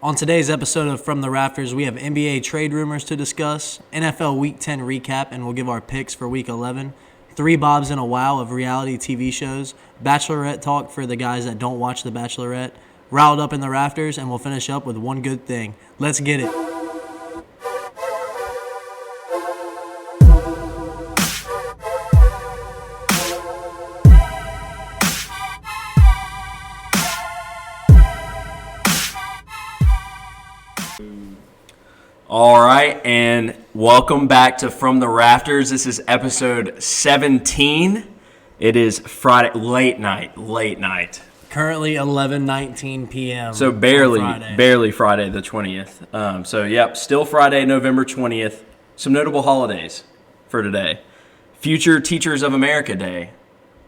On today's episode of From the Rafters, we have NBA trade rumors to discuss, NFL Week 10 recap, and we'll give our picks for Week 11, 3 bobs and a wow of reality TV shows, Bachelorette talk for the guys that don't watch The Bachelorette, Riled up in the Rafters, and we'll finish up with one good thing. Let's get it. All right, and welcome back to From the Rafters. This is episode 17. It is Friday, late night. Currently 11:19 p.m. So barely Friday the 20th. Still Friday, November 20th. Some notable holidays for today. Future Teachers of America Day.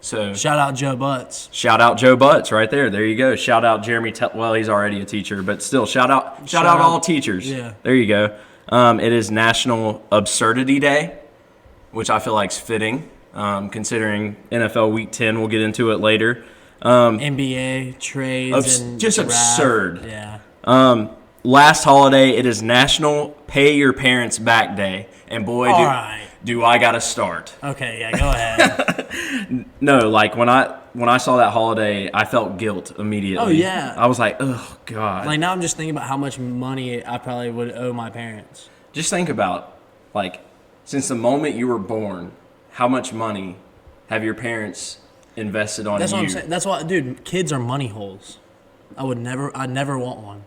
So shout out Joe Butts. Shout out Joe Butts right there. There you go. Shout out Jeremy. Well, he's already a teacher, but still, shout out all teachers. Yeah. There you go. It is National Absurdity Day, which I feel like is fitting, considering NFL Week 10. We'll get into it later. NBA trades and just draft. Absurd. Yeah. Last holiday, it is National Pay Your Parents Back Day, and boy, do I gotta start. Okay, yeah, go ahead. No, like when I saw that holiday, I felt guilt immediately. Oh yeah. I was like, oh God. Like now I'm just thinking about how much money I probably would owe my parents. Just think about, like, since the moment you were born, how much money have your parents invested on you? That's what I'm saying. That's why, dude, kids are money holes. I'd never want one.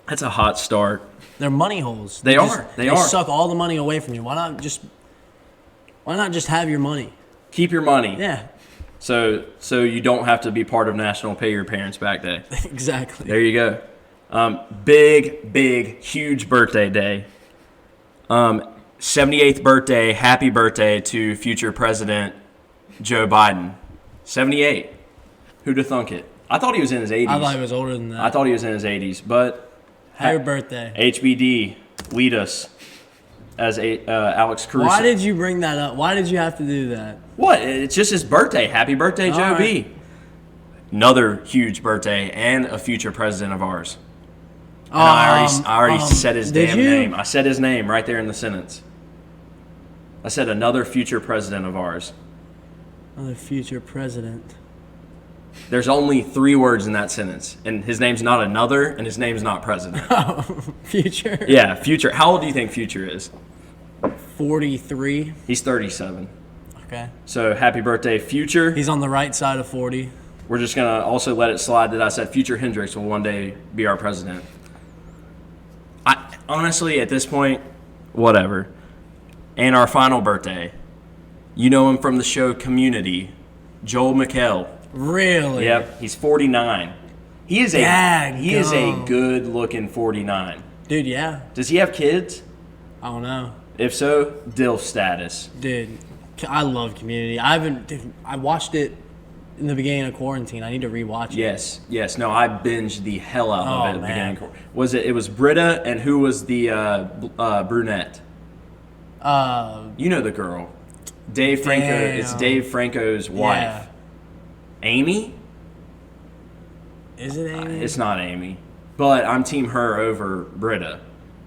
That's a hot start. They're money holes. They They suck all the money away from you. Why not just have your money? Keep your money. Yeah. So you don't have to be part of National Pay Your Parents Back Day. Exactly. There you go. Big, huge birthday day. 78th birthday, happy birthday to future President Joe Biden. 78. Who'd have thunk it? I thought he was in his 80s. I thought he was older than that. I thought he was in his 80s, but happy birthday. HBD, lead us as Alex Caruso. Why did you bring that up? Why did you have to do that? What? It's just his birthday. Happy birthday, Joe right. B. Another huge birthday and a future president of ours. And I already said his damn name. I said his name right there in the sentence. I said another future president of ours. Another future president. There's only 3 words in that sentence, and his name's not another, and his name's not president. Oh, future? Yeah, future. How old do you think Future is? 43. He's 37. Okay. So happy birthday, Future. He's on the right side of 40. We're just going to also let it slide that I said Future Hendricks will one day be our president. Honestly, at this point, whatever. And our final birthday, you know him from the show Community, Joel McHale. Really? Yep, he's 49. He is a good-looking 49. Dude, yeah. Does he have kids? I don't know. If so, DILF status. Dude, I love Community. I watched it in the beginning of quarantine. I need to rewatch it. Yes. No, I binged the hell out of it at the beginning of quarantine. It was Britta, and who was the brunette? You know the girl. Dave Franco. It's Dave Franco's wife. Yeah. Amy? Is it Amy? It's not Amy. But I'm team her over Britta.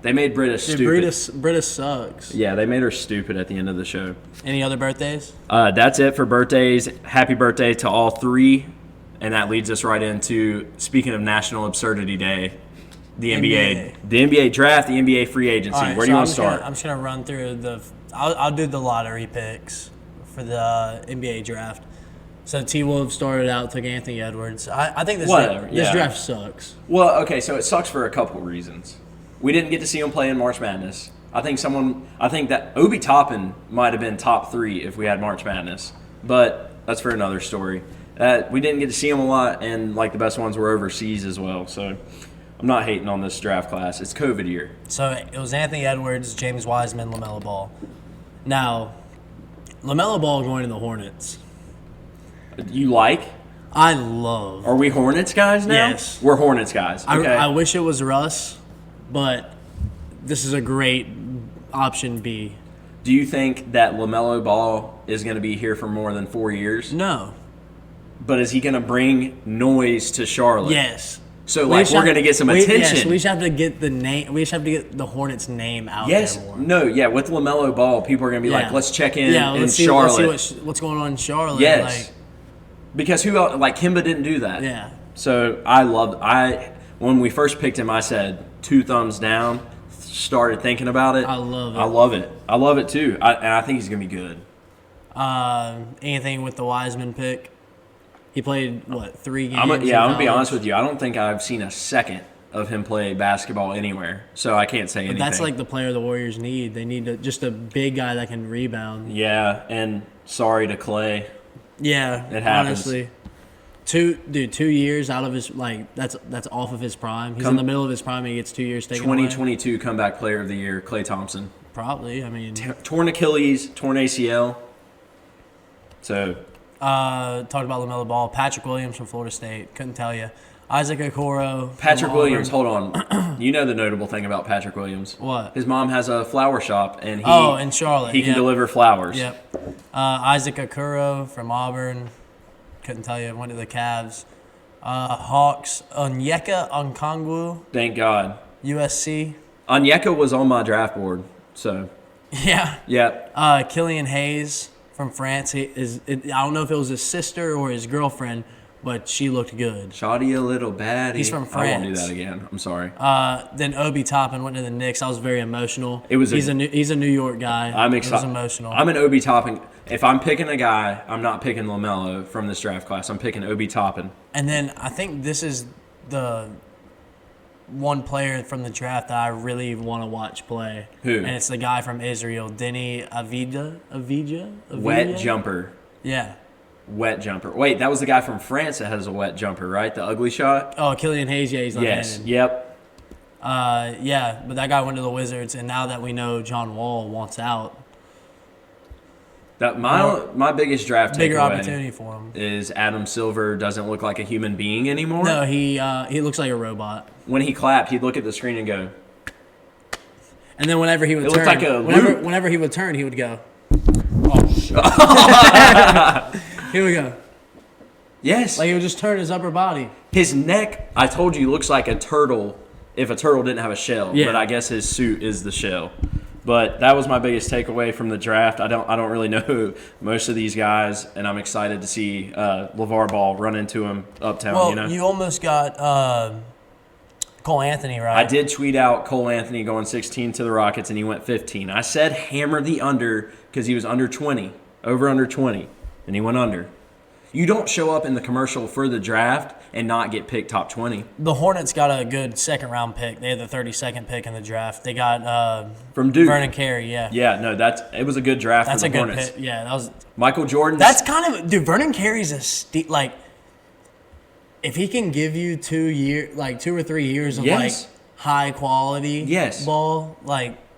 They made Britta stupid. Britta sucks. Yeah, they made her stupid at the end of the show. Any other birthdays? That's it for birthdays. Happy birthday to all 3. And that leads us right into, speaking of National Absurdity Day, the NBA. The NBA draft, the NBA free agency. Right, Where do you want to start? I'm just going to run through I'll do the lottery picks for the NBA draft. So T-Wolves started out, took Anthony Edwards. I think this draft sucks. Well, okay, so it sucks for a couple reasons. We didn't get to see him play in March Madness. I think that Obi Toppin might have been top 3 if we had March Madness. But that's for another story. We didn't get to see him a lot, and like the best ones were overseas as well. So I'm not hating on this draft class. It's COVID year. So it was Anthony Edwards, James Wiseman, LaMelo Ball. Now, LaMelo Ball going to the Hornets. You like? I love. Are we Hornets guys now? Yes. We're Hornets guys. Okay. I wish it was Russ, but this is a great option B. Do you think that LaMelo Ball is going to be here for more than 4 years? No. But is he going to bring noise to Charlotte? Yes. So like we're gonna get some attention. Yes, we just have to get the name. We just have to get the Hornets' name out there more. No, yeah. With LaMelo Ball, people are gonna be like, let's check in in Charlotte. Let's see what's going on in Charlotte. Yes, because who else, like Kemba didn't do that. Yeah. So when we first picked him, I said 2 thumbs down. Started thinking about it. I love it. I love it too. And I think he's gonna be good. Anything with the Wiseman pick? He played, 3 games? I'm going to be honest with you. I don't think I've seen a second of him play basketball anywhere, so I can't say anything. That's like the player the Warriors need. They need just a big guy that can rebound. Yeah, and sorry to Clay. Yeah, it happens. Honestly. 2 years out of his, that's off of his prime. He's in the middle of his prime and he gets 2 years taken 2022 away. Comeback Player of the Year, Klay Thompson. Probably, I mean. Torn Achilles, torn ACL. So. Talked about LaMelo Ball. Patrick Williams from Florida State. Couldn't tell you. Isaac Okoro. Patrick Williams, hold on. You know the notable thing about Patrick Williams. What? His mom has a flower shop, and in Charlotte. He can deliver flowers. Yep. Isaac Okoro from Auburn. Couldn't tell you. Went to the Cavs. Hawks. Onyeka Okongwu. Thank God. USC. Onyeka was on my draft board, so. Yeah. Yeah. Killian Hayes from France. I don't know if it was his sister or his girlfriend, but she looked good. Shoddy a little baddie. He's from France. I won't do that again. I'm sorry. Then Obi Toppin went to the Knicks. I was very emotional. He's a New York guy. I'm excited. It was emotional. I'm an Obi Toppin. If I'm picking a guy, I'm not picking LaMelo from this draft class. I'm picking Obi Toppin. And then I think this is the one player from the draft that I really want to watch play. Who? And it's the guy from Israel, Denny Avdija. Wet jumper. Yeah. Wet jumper. Wait, that was the guy from France that has a wet jumper, right? The ugly shot? Oh, Killian Hayes, yeah, he's left-handed. Yep. Yeah, but that guy went to the Wizards, and now that we know John Wall wants out. My biggest draft bigger takeaway opportunity for him is Adam Silver doesn't look like a human being anymore. No, he looks like a robot. When he clapped, he'd look at the screen and go. And then whenever he would turn, like a whenever he would turn, he would go. Oh shit! Here we go. Yes. Like he would just turn his upper body. His neck, I told you, looks like a turtle if a turtle didn't have a shell. Yeah. But I guess his suit is the shell. But that was my biggest takeaway from the draft. I don't really know most of these guys, and I'm excited to see LeVar Ball run into him uptown. Well, you almost got Cole Anthony, right? I did tweet out Cole Anthony going 16 to the Rockets, and he went 15. I said hammer the under because he was under 20, under 20, and he went under. You don't show up in the commercial for the draft and not get picked top 20. The Hornets got a good second-round pick. They had the 32nd pick in the draft. They got from Duke. Vernon Carey, yeah. Yeah, no, it was a good draft for the Hornets. That's a good pick. Yeah, that was Michael Jordan. That's kind of Vernon Carey's if he can give you 2 or 3 years of high quality ball,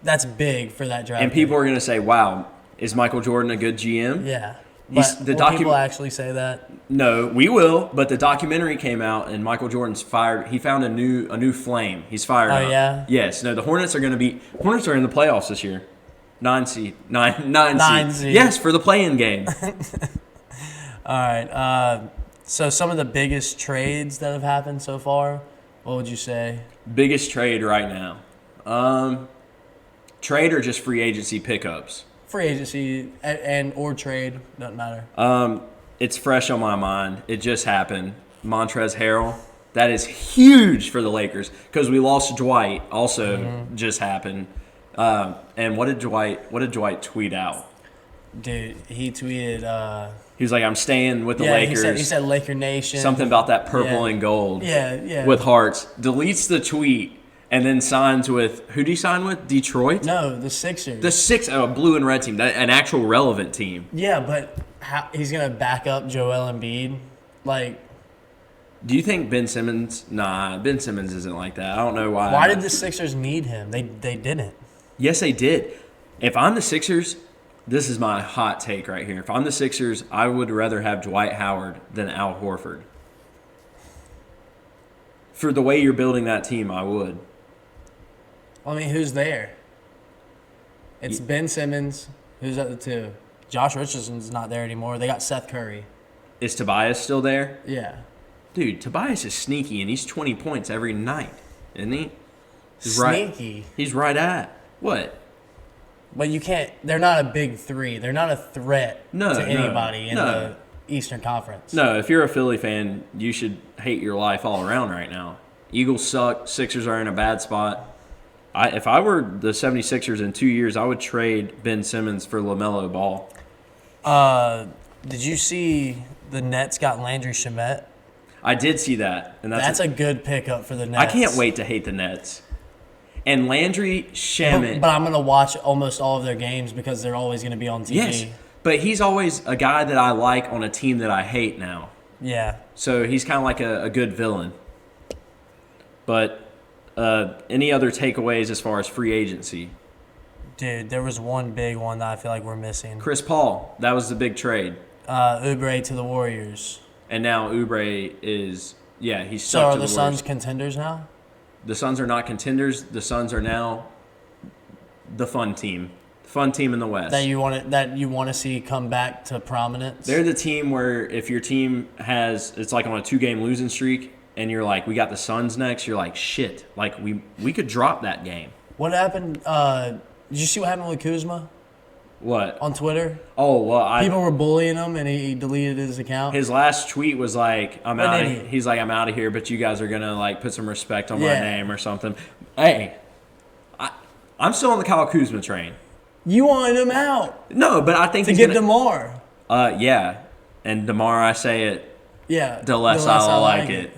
that's big for that draft. And people are going to say, "Wow, is Michael Jordan a good GM?" Yeah. But will people actually say that? No, we will. But the documentary came out, and Michael Jordan's fired. He found a new flame. He's fired. Oh yeah. Yes. No. The Hornets are in the playoffs this year. 9 seed. Yes, for the play-in game. All right. So some of the biggest trades that have happened so far. What would you say? Biggest trade right now. Trade or just free agency pickups? Free agency or trade, doesn't matter. It's fresh on my mind. It just happened. Montrezl Harrell. That is huge for the Lakers because we lost Dwight. Also, just happened. And what did Dwight tweet out? Dude, he tweeted. He was like, "I'm staying with the Lakers." He said Laker Nation. Something about that purple and gold. Yeah. With hearts. Deletes the tweet. And then signs with, who do you sign with? Detroit? No, the Sixers. The blue and red team, an actual relevant team. Yeah, but he's going to back up Joel Embiid? Do you think Ben Simmons? Nah, Ben Simmons isn't like that. I don't know why. Why did the Sixers need him? They didn't. Yes, they did. If I'm the Sixers, this is my hot take right here. If I'm the Sixers, I would rather have Dwight Howard than Al Horford. For the way you're building that team, I would. I mean, who's there? It's Ben Simmons. Who's at the 2? Josh Richardson's not there anymore. They got Seth Curry. Is Tobias still there? Yeah. Dude, Tobias is sneaky, and he's 20 points every night, isn't he? He's Sneaky. He's right at what? But you can't. They're not a big three. They're not a threat to anybody in the Eastern Conference. No, if you're a Philly fan, you should hate your life all around right now. Eagles suck. Sixers are in a bad spot. If I were the 76ers in 2 years, I would trade Ben Simmons for LaMelo Ball. Did you see the Nets got Landry Shamet? I did see that. And that's a good pickup for the Nets. I can't wait to hate the Nets. And Landry Shamet. But I'm going to watch almost all of their games because they're always going to be on TV. Yes, but he's always a guy that I like on a team that I hate now. Yeah. So he's kind of like a good villain. But any other takeaways as far as free agency? Dude, there was one big one that I feel like we're missing. Chris Paul. That was the big trade. Oubre to the Warriors. And now Oubre is, he's so stuck are to the the Warriors. Suns contenders now? The Suns are not contenders. The Suns are now the fun team. Fun team in the West. That you want to see come back to prominence? They're the team where if your team it's like on a 2-game losing streak and you're like, we got the Suns next, you're like, shit. Like, we could drop that game. What happened? Did you see what happened with Kuzma? What? On Twitter? Oh, well, people were bullying him, and he deleted his account. His last tweet was like, I'm out of he's like, I'm out of here, but you guys are going to, like, put some respect on my name or something. Hey, I'm still on the Kyle Kuzma train. You wanted him out. No, but I think to get DeMar. Yeah. And DeMar, I say it. Yeah. The less I like it.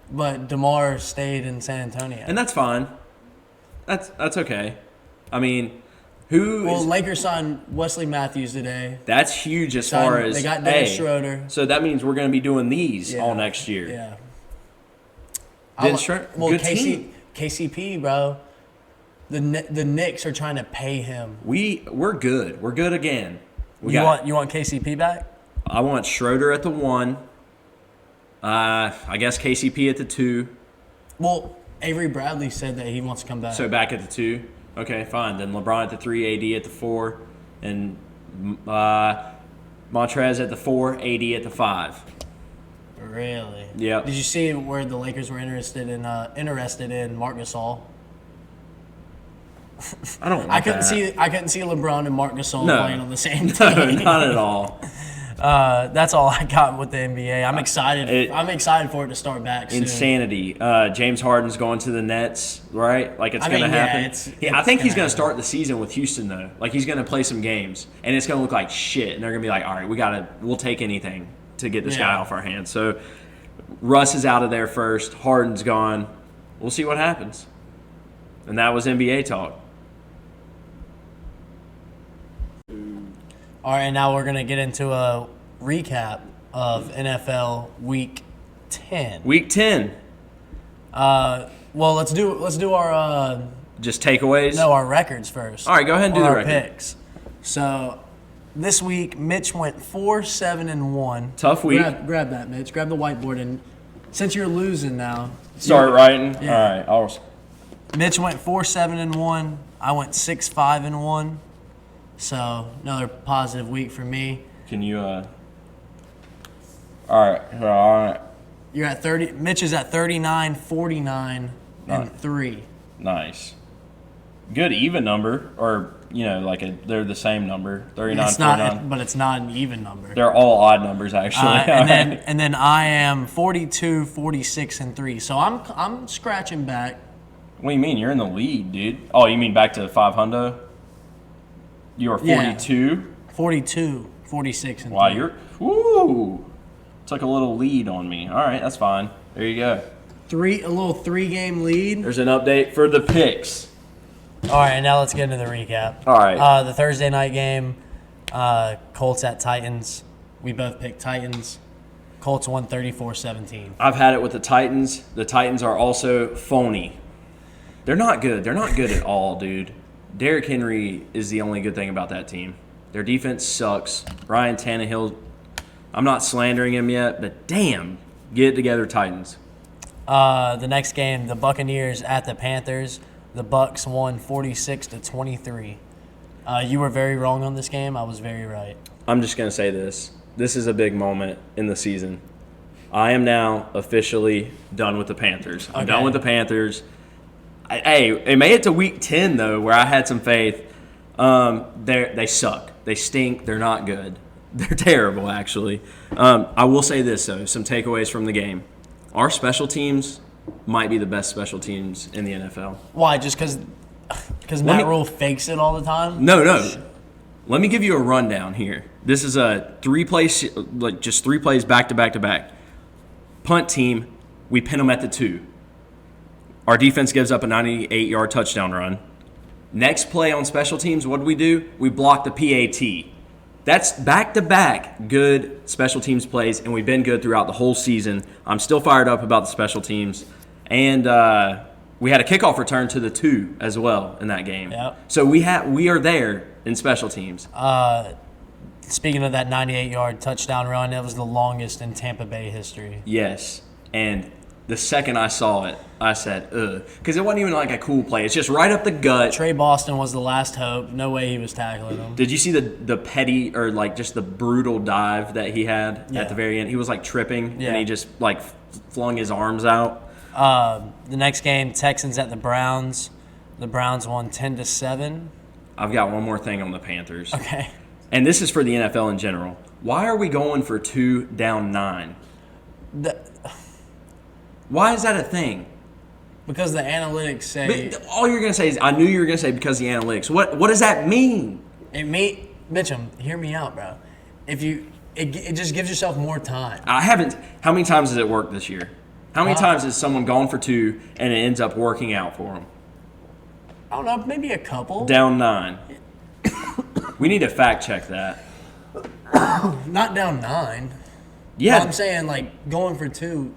But DeMar stayed in San Antonio. And that's fine. That's okay. I mean, Lakers signed Wesley Matthews today. That's huge as far as they got Dennis Schroeder. So that means we're going to be doing these all next year. Yeah. Dennis Schroeder. Good team. KCP, bro. The Knicks are trying to pay him. We're good. We're good again. You want KCP back? I want Schroeder at the 1. I guess KCP at the 2. Well, Avery Bradley said that he wants to come back. So back at the 2. Okay, fine. Then LeBron at the 3, AD at the 4, and Montrez at the 4, AD at the 5. Really? Yeah. Did you see where the Lakers were interested in Marc Gasol? I don't. I couldn't see LeBron and Marc Gasol playing on the same team. No, not at all. That's all I got with the NBA. I'm excited. I'm excited for it to start back soon. Insanity. James Harden's going to the Nets, right? Like it's going to happen. I think he's going to start the season with Houston though. Like he's going to play some games, and it's going to look like shit. And they're going to be like, all right, we'll take anything to get this guy off our hands. So Russ is out of there first. Harden's gone. We'll see what happens. And that was NBA talk. All right, and now we're going to get into a recap of NFL Week 10. Week 10. Well, let's do our just takeaways. No, our records first. All right, go ahead and do the record. Picks. So this week, Mitch went 4-7-1. Tough week. Grab that, Mitch. Grab the whiteboard, and since you're losing now, start writing. Yeah. All right. Mitch went 4-7-1. I went 6-5-1. So another positive week for me. Can you? All right. You're at 30. Mitch is at 39, 49, and 3. Nice. Good even number, or they're the same number. 39, it's 49. But it's not an even number. They're all odd numbers actually. And then I am 42, 46, and 3. So I'm scratching back. What do you mean? You're in the lead, dude. Oh, you mean back to 500? You are 42? 42, 46, and 3. Wow, you're took a little lead on me. All right, that's fine. There you go. A little 3-game lead. There's an update for the picks. All right, now let's get into the recap. All right. The Thursday night game, Colts at Titans. We both picked Titans. Colts won 34-17. I've had it with the Titans. The Titans are also phony. They're not good. They're not good at all, dude. Derrick Henry is the only good thing about that team. Their defense sucks. Ryan Tannehill, I'm not slandering him yet, but damn, get it together, Titans. The next game, the Buccaneers at the Panthers. The Bucs won 46-23. You were very wrong on this game. I was very right. I'm just going to say this. This is a big moment in the season. I am now officially done with the Panthers. I'm Okay. done with the Panthers. Hey, it made it to week 10, though, where I had some faith. They suck. They stink. They're not good. They're terrible, actually. I will say this, though, some takeaways from the game. Our special teams might be the best special teams in the NFL. Why? Just because Matt Rule fakes it all the time? No. Let me give you a rundown here. This is a 3-play, just 3 plays back to back to back. Punt team, we pin them at the 2. Our defense gives up a 98-yard touchdown run. Next play on special teams, what do? We block the PAT. That's back-to-back good special teams plays, and we've been good throughout the whole season. I'm still fired up about the special teams. And we had a kickoff return to the 2 as well in that game. Yep. So we are there in special teams. Speaking of that 98-yard touchdown run, it was the longest in Tampa Bay history. Yes. And the second I saw it, I said, ugh. Because it wasn't even like a cool play. It's just right up the gut. Trey Boston was the last hope. No way he was tackling him. Did you see the petty or like just the brutal dive that he had at the very end? He was like tripping and he just like flung his arms out. The next game, Texans at the Browns. The Browns won 10-7. I've got one more thing on the Panthers. Okay. And this is for the NFL in general. Why are we going for 2 down 9? Why is that a thing? Because the analytics say... But all you're going to say is, I knew you were going to say because the analytics. What does that mean? Mitchum, hear me out, bro. It just gives yourself more time. How many times has it worked this year? How many times has someone gone for 2 and it ends up working out for them? I don't know, maybe a couple. Down 9. We need to fact check that. Not down 9. Yeah. I'm saying, like, going for 2,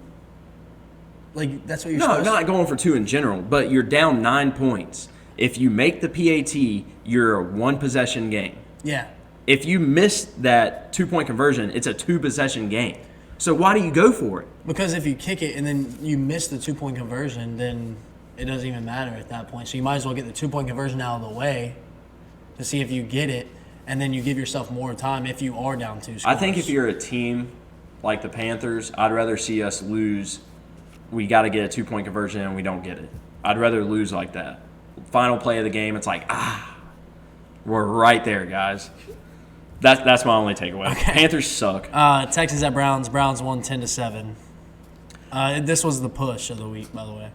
like, that's what you're supposed to do. No, not going for 2 in general, but you're down 9 points. If you make the PAT, you're a 1-possession game. Yeah. If you miss that 2-point conversion, it's a 2-possession game. So why do you go for it? Because if you kick it and then you miss the 2-point conversion, then it doesn't even matter at that point. So you might as well get the 2-point conversion out of the way to see if you get it, and then you give yourself more time if you are down 2 scores. I think if you're a team like the Panthers, I'd rather see us lose. We got to get a 2-point conversion and we don't get it. I'd rather lose like that. Final play of the game, it's like, we're right there, guys. That's my only takeaway. Okay. Panthers suck. Texans at Browns. Browns won 10-7. This was the push of the week, by the way.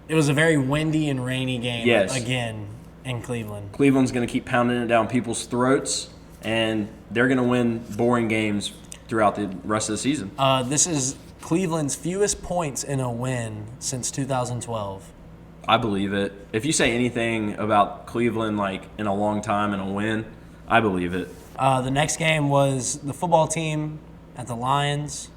It was a very windy and rainy game again in Cleveland. Cleveland's going to keep pounding it down people's throats, and they're going to win boring games throughout the rest of the season. This is Cleveland's fewest points in a win since 2012. I believe it. If you say anything about Cleveland, like in a long time and a win, I believe it. The next game was the football team at the Lions.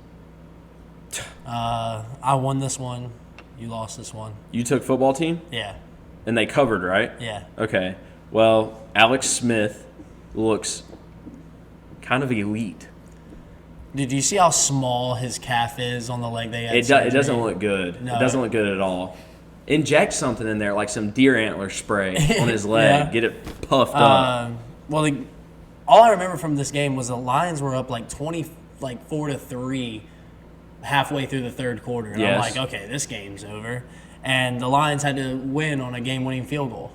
I won this one. You lost this one. You took football team? Yeah. And they covered, right? Yeah. Okay. Well, Alex Smith looks kind of elite. Did you see how small his calf is on the leg they had? It doesn't look good. No. It doesn't look good at all. Inject something in there, like some deer antler spray on his leg. Yeah. Get it puffed up. All I remember from this game was the Lions were up like 4-3 halfway through the third quarter. And I'm like, okay, this game's over. And the Lions had to win on a game-winning field goal.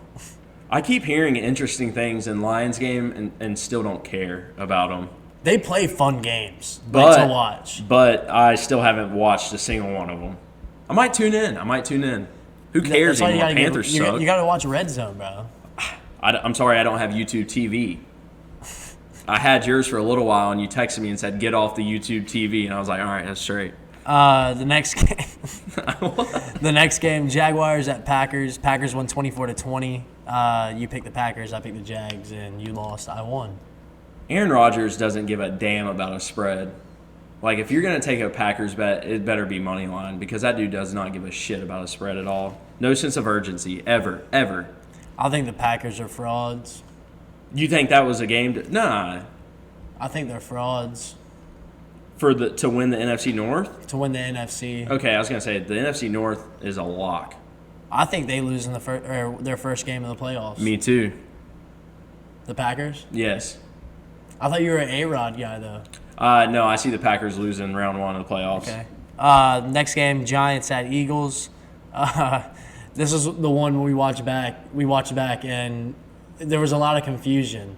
I keep hearing interesting things in Lions game and still don't care about them. They play fun games to watch. But I still haven't watched a single one of them. I might tune in. Who cares anymore? Panthers suck. You got to watch Red Zone, bro. I'm sorry I don't have YouTube TV. I had yours for a little while, and you texted me and said, get off the YouTube TV. And I was like, all right, that's straight. The next game, Jaguars at Packers. Packers won 24-20. You picked the Packers, I picked the Jags, and you lost. I won. Aaron Rodgers doesn't give a damn about a spread. Like, if you're going to take a Packers bet, it better be money line because that dude does not give a shit about a spread at all. No sense of urgency, ever. I think the Packers are frauds. You think that was a game? Nah. I think they're frauds. To win the NFC North? To win the NFC. Okay, I was going to say, the NFC North is a lock. I think they lose in their first game of the playoffs. Me too. The Packers? Yes. I thought you were an A-Rod guy, though. No, I see the Packers losing round 1 of the playoffs. Okay. Next game, Giants at Eagles. This is the one we watched back. And there was a lot of confusion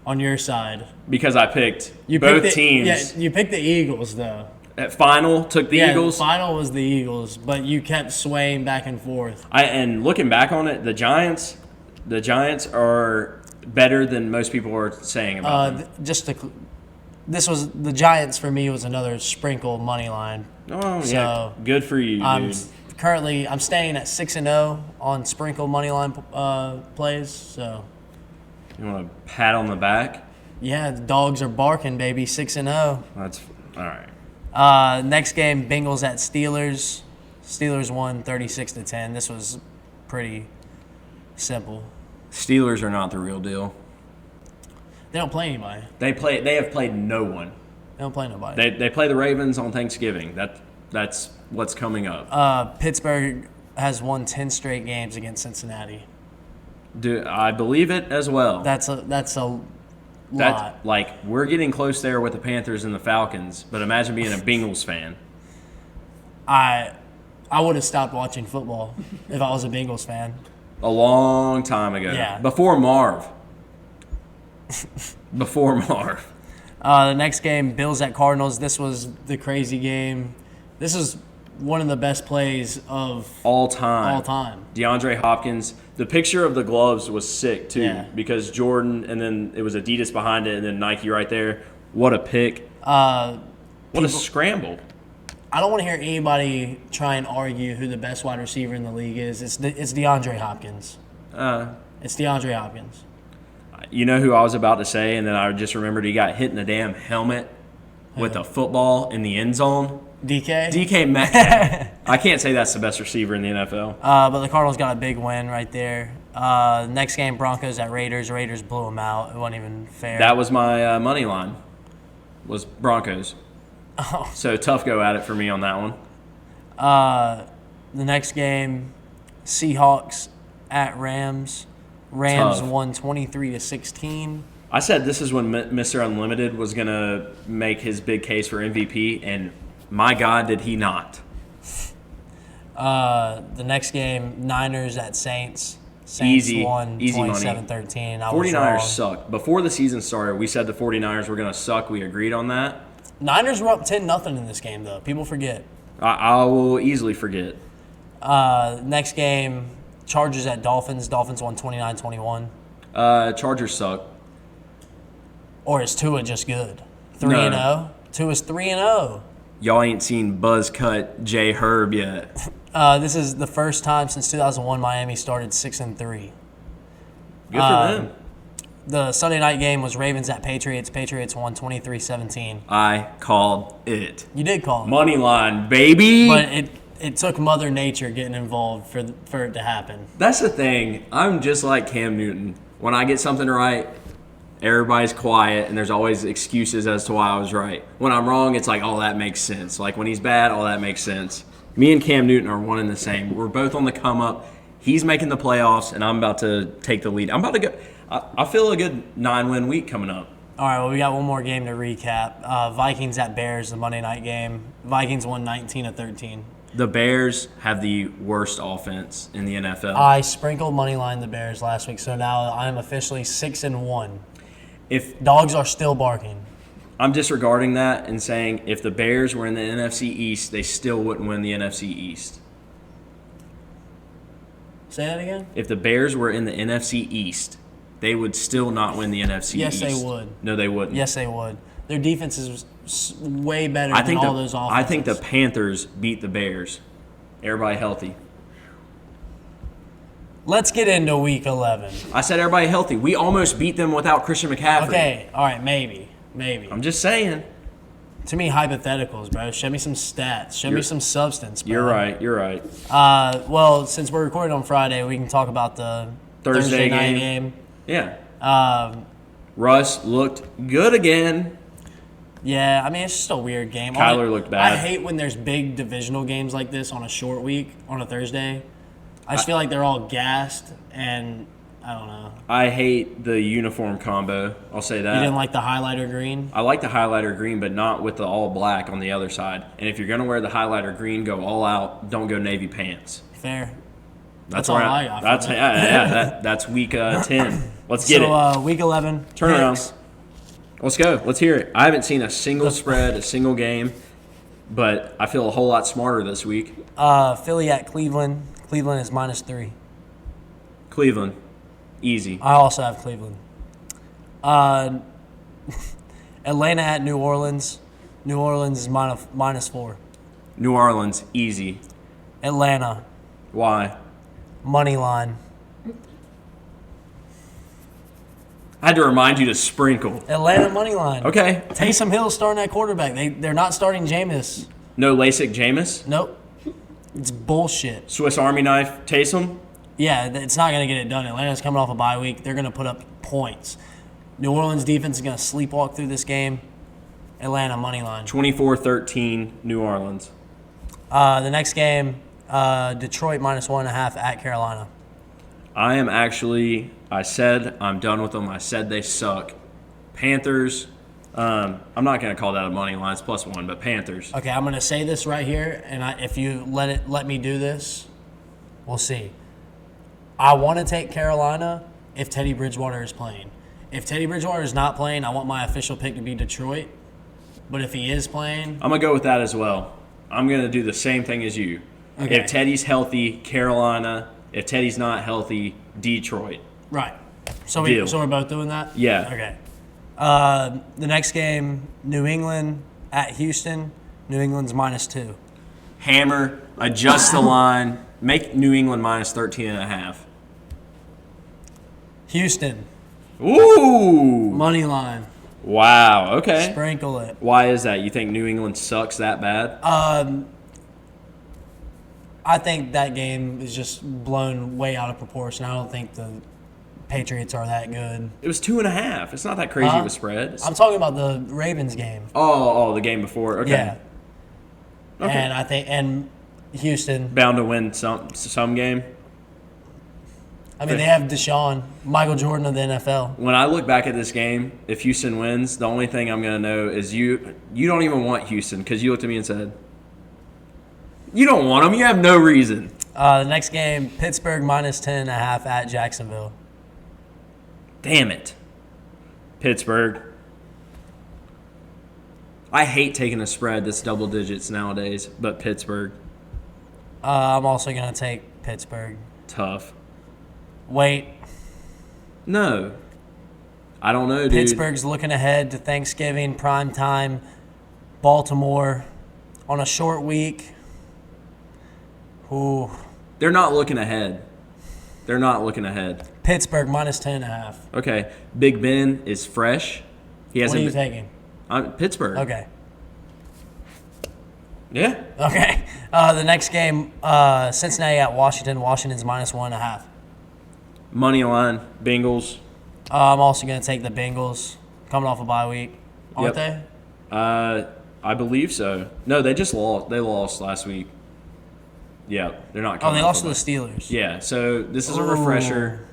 on your side. Because I picked both teams. Yeah, you picked the Eagles, though. At final, took the Eagles. Final was the Eagles, but you kept swaying back and forth. And looking back on it, the Giants are better than most people are saying about them. This was the Giants for me was another sprinkle money line. Oh, yeah. Good for you, dude. Currently, I'm staying at 6-0 on sprinkle money line plays. So you want a pat on the back? Yeah, the dogs are barking, baby. 6-0. That's all right. Next game, Bengals at Steelers. Steelers won 36-10. This was pretty simple. Steelers are not the real deal. They don't play anybody. They have played no one. They don't play nobody. They play the Ravens on Thanksgiving. That's what's coming up. Pittsburgh has won 10 straight games against Cincinnati. I believe it as well. That's a lot. Like, we're getting close there with the Panthers and the Falcons, but imagine being a Bengals fan. I would have stopped watching football if I was a Bengals fan. A long time ago. Yeah. Before Marv. The next game, Bills at Cardinals. This was the crazy game. This is one of the best plays of all time. DeAndre Hopkins. The picture of the gloves was sick, too, because Jordan, and then it was Adidas behind it, and then Nike right there. What a pick. What a scramble. I don't want to hear anybody try and argue who the best wide receiver in the league is. It's DeAndre Hopkins. It's DeAndre Hopkins. You know who I was about to say, and then I just remembered he got hit in the damn helmet with a football in the end zone. DK Metcalf. I can't say that's the best receiver in the NFL. But the Cardinals got a big win right there. Next game, Broncos at Raiders. Raiders blew them out. It wasn't even fair. That was my money line, was Broncos. Oh. So tough go at it for me on that one. The next game, Seahawks at Rams. Rams Tough. won 23-16. I said this is when Mr. Unlimited was going to make his big case for MVP, and my God, did he not. The next game, Niners at Saints. Saints won 27-13. 49ers suck. Before the season started, we said the 49ers were going to suck. We agreed on that. Niners were up 10-0 in this game, though. People forget. I will easily forget. Next game, Chargers at Dolphins. Dolphins won 29-21. Chargers suck. Or is Tua just good? 3-0? No. Tua's 3-0. Y'all ain't seen buzz cut J Herb yet. This is the first time since 2001 Miami started 6-3. Good for them. The Sunday night game was Ravens at Patriots. Patriots won 23-17. I called it. You did call it. Money line, baby. But it took Mother Nature getting involved for it to happen. That's the thing. I'm just like Cam Newton. When I get something right, everybody's quiet, and there's always excuses as to why I was right. When I'm wrong, it's like, oh, that makes sense. Like, when he's bad, oh, that makes sense. Me and Cam Newton are one and the same. We're both on the come-up. He's making the playoffs, and I'm about to take the lead. I'm about to go. I feel a good 9-win week coming up. All right, well, we got one more game to recap. Vikings at Bears, the Monday night game. Vikings won 19-13. The Bears have the worst offense in the NFL. I sprinkled moneyline the Bears last week, so now I'm officially 6-1. If dogs are still barking. I'm disregarding that and saying if the Bears were in the NFC East, they still wouldn't win the NFC East. Say that again? If the Bears were in the NFC East, they would still not win the NFC East. Yes, they would. No, they wouldn't. Yes, they would. Their defense is way better than all those offenses. I think the Panthers beat the Bears. Everybody healthy. Let's get into Week 11. I said everybody healthy. We almost beat them without Christian McCaffrey. Okay, all right, maybe. I'm just saying. To me, hypotheticals, bro. Show me some stats. Show me some substance, bro. You're right. Well, since we're recording on Friday, we can talk about the Thursday night game. Yeah. Russ looked good again. Yeah, I mean, it's just a weird game. Kyler looked bad. I hate when there's big divisional games like this on a short week, on a Thursday. I just feel like they're all gassed, and I don't know. I hate the uniform combo. I'll say that. You didn't like the highlighter green? I like the highlighter green, but not with the all black on the other side. And if you're going to wear the highlighter green, go all out. Don't go navy pants. Fair. That's all where I got. That's week 10. Let's get it. Week 11. Turnaround. Let's go. Let's hear it. I haven't seen a single spread, a single game, but I feel a whole lot smarter this week. Philly at Cleveland. Cleveland is -3. Cleveland. Easy. I also have Cleveland. Atlanta at New Orleans. New Orleans is -4. New Orleans. Easy. Atlanta. Why? Money line. I had to remind you to sprinkle. Atlanta money line. Okay. Taysom Hill starting at quarterback. They're not starting Jameis. No LASIK Jameis? Nope. It's bullshit. Swiss Army knife Taysom? Yeah, it's not going to get it done. Atlanta's coming off a bye week. They're going to put up points. New Orleans defense is going to sleepwalk through this game. Atlanta money line. 24-13 New Orleans. The next game, Detroit -1.5 at Carolina. I said I'm done with them. I said they suck. Panthers, I'm not going to call that a money line. It's +1, but Panthers. Okay, I'm going to say this right here, and if you let me do this, we'll see. I want to take Carolina if Teddy Bridgewater is playing. If Teddy Bridgewater is not playing, I want my official pick to be Detroit. But if he is playing, I'm going to go with that as well. I'm going to do the same thing as you. Okay. If Teddy's healthy, Carolina. If Teddy's not healthy, Detroit. right. So Deal. we're both doing that? Yeah. Okay. The next game, New England at Houston. New England's -2. Hammer, adjust the line, make New England -13.5. Houston, Ooh. money line. Wow. Okay. Sprinkle it. Why is that? You think New England sucks that bad? I think that game is just blown way out of proportion. I don't think the Patriots are that good. It was 2.5. It's not that crazy of a spread. I'm talking about the Ravens game. Oh, the game before. Okay. Yeah. Okay. And I think Houston. Bound to win some game. I mean, they have Deshaun, Michael Jordan of the NFL. When I look back at this game, if Houston wins, the only thing I'm going to know is you don't even want Houston because you looked at me and said, you don't want them. You have no reason. The next game, Pittsburgh -10.5 at Jacksonville. Damn it. Pittsburgh. I hate taking a spread that's double digits nowadays, but Pittsburgh. I'm also going to take Pittsburgh. Tough. Wait. No. I don't know, dude. Pittsburgh's looking ahead to Thanksgiving, prime time. Baltimore on a short week. Ooh. They're not looking ahead. They're not looking ahead. Pittsburgh -10.5. Okay. Big Ben is fresh. He What hasn't are you taking? Pittsburgh. Okay. Yeah. Okay. The next game, Cincinnati at Washington. Washington's -1.5. Money line, Bengals. I'm also going to take the Bengals coming off a bye week. Aren't Yep. they? I believe so. No, they just lost. They lost last week. Yeah, they're not Oh, coming. they off lost to a the bye. Steelers. Yeah, so this is a Ooh. refresher.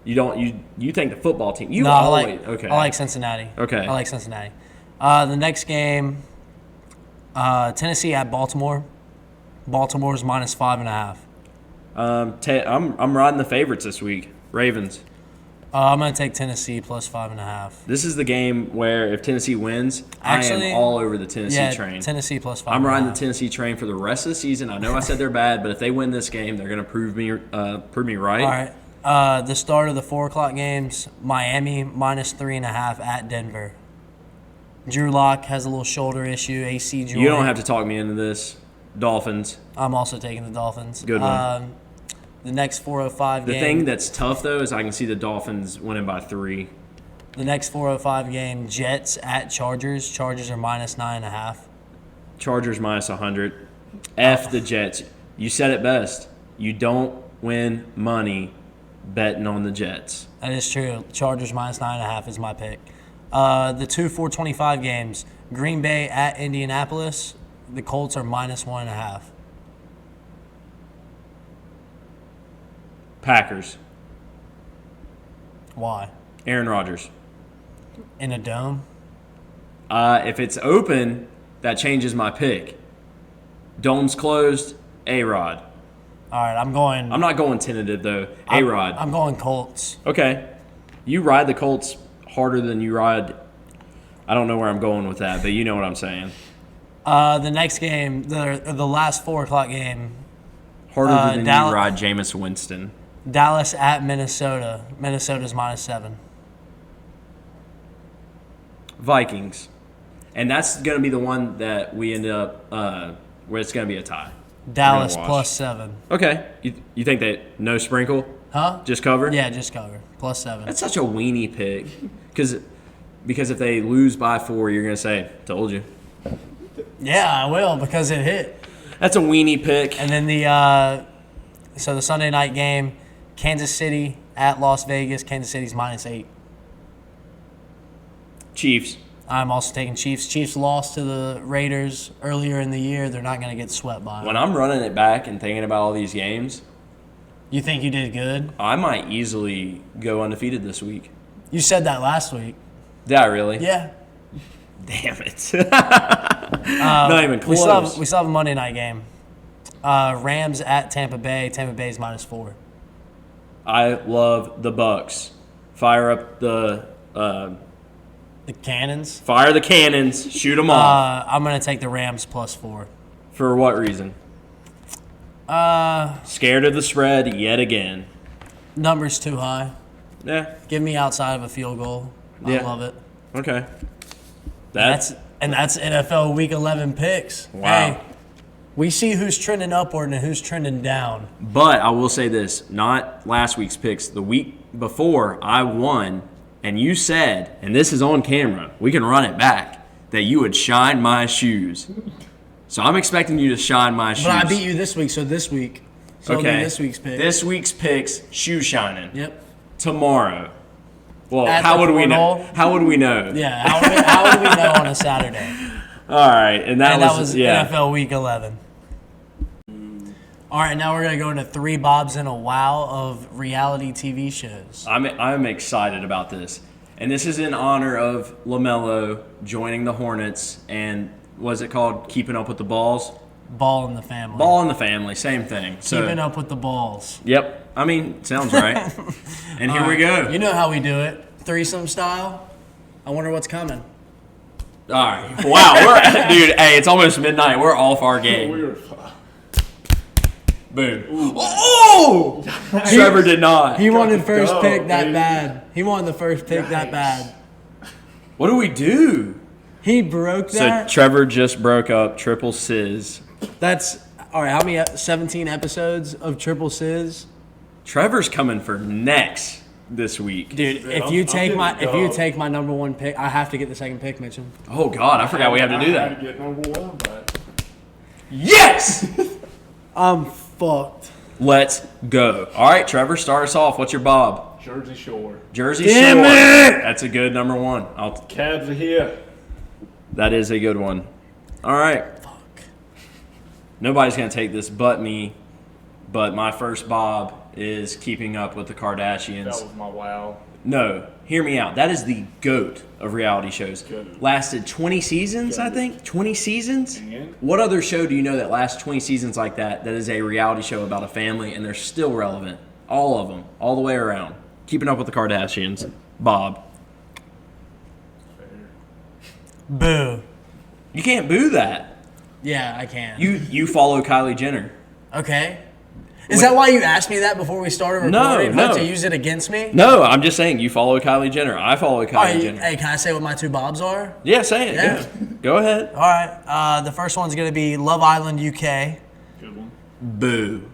You think the football team? You No, always okay. I like Cincinnati. Okay. I like Cincinnati. The next game, Tennessee at Baltimore. Baltimore's -5.5. I'm riding the favorites this week. Ravens. I'm going to take Tennessee +5.5. This is the game where if Tennessee wins, Actually, I am all over the Tennessee train. Tennessee +5.5. I'm riding the Tennessee train for the rest of the season. I know I said they're bad, but if they win this game, they're going to prove me right. All right. The start of the 4 o'clock games, Miami -3.5 at Denver. Drew Lock has a little shoulder issue, AC joint. You don't have to talk me into this. Dolphins. I'm also taking the Dolphins. Good one. The next 4:05 The game. thing that's tough, though, is I can see the Dolphins winning by 3. The next 4:05 game, Jets at Chargers. Chargers are -9.5. Chargers -100. F the Jets. You said it best. You don't win money betting on the Jets. That is true. Chargers -9.5 is my pick. The two 4:25 games, Green Bay at Indianapolis. The Colts are -1.5. Packers. Why? Aaron Rodgers. In a dome? If it's open, that changes my pick. Dome's closed, A-Rod. All right, I'm going. I'm not going tentative, though. A-Rod. I'm going Colts. Okay. You ride the Colts harder than you ride. I don't know where I'm going with that, but you know what I'm saying. The next game, the last 4 o'clock game. Harder than you ride Jameis Winston. Dallas at Minnesota. Minnesota's -7. Vikings. And that's going to be the one that we end up where it's going to be a tie. Dallas +7. Okay. You think that no sprinkle? Huh? Just cover? Yeah, just cover. +7. That's such a weenie pick. Because if they lose by 4, you're going to say, told you. Yeah, I will because it hit. That's a weenie pick. And then the Sunday night game, Kansas City at Las Vegas. Kansas City's -8. Chiefs. I'm also taking Chiefs. Chiefs lost to the Raiders earlier in the year. They're not going to get swept by them. When I'm running it back and thinking about all these games, You think you did good? I might easily go undefeated this week. You said that last week. Did I really? Yeah. Damn it. Not even close. We still have a Monday night game. Rams at Tampa Bay. Tampa Bay's -4. I love the Bucks. Fire up the Cannons. fire the cannons. Shoot them off. I'm going to take the Rams +4. For what reason? Scared of the spread yet again. Number's too high. Yeah. Give me outside of a field goal. I Yeah. love it. Okay. That's NFL Week 11 picks. Wow. Hey, we see who's trending upward and who's trending down. But I will say this, not last week's picks. The week before, I won, and you said, and this is on camera, we can run it back, that you would shine my shoes. So I'm expecting you to shine my shoes. But I beat you this week, so this week. So it'll be this week's pick. This week's picks, shoe shining. Yep. Tomorrow. Well, At how the would we know? Cornhole? How would we know? Yeah, how would we know on a Saturday? All right, and that was NFL Week 11. All right, now we're going to go into 3 Bobs and a Wow of reality TV shows. I'm excited about this. And this is in honor of LaMelo joining the Hornets and what's it called? Keeping Up with the Balls? Ball in the family. Ball in the Family, same thing. So, Keeping Up with the Balls. Yep. I mean, sounds right. And here we go. You know how we do it. Threesome style. I wonder what's coming. All right. Wow. Dude, hey, it's almost midnight. We're off our game. Boom. Oh! Trevor did not. He wanted first pick that bad. He wanted the first pick that bad. What do we do? He broke that. So Trevor just broke up Triple Sizz. That's all right. How many 17 episodes of Triple Sizz? Trevor's coming for next this week. Dude, if you take my number 1 pick, I have to get the second pick, Mitchum. Oh God, I forgot we have to do I had that. to get number 1, but Yes! I'm fucked. Let's go. All right, Trevor, start us off. What's your Bob? Jersey Shore. Jersey Damn Shore. it! That's a good number 1. Cavs are here. That is a good one. All right. Fuck. Nobody's going to take this but me, but my first Bob is Keeping Up with the Kardashians. That was my wow. No, hear me out. That is the GOAT of reality shows. Good. Lasted 20 seasons, I think. 20 seasons? And? What other show do you know that lasts 20 seasons like that is a reality show about a family and they're still relevant? All of them, all the way around. Keeping Up with the Kardashians. Bob. Boo. You can't boo that. Yeah, I can. You follow Kylie Jenner. Okay. Is that why you asked me that before we started recording? No. To use it against me? No, I'm just saying you follow Kylie Jenner. I follow Kylie Jenner. Hey, can I say what my 2 Bobs are? Yeah, say it. Yeah. Go ahead. All right. The first one's going to be Love Island UK. Good one. Boo.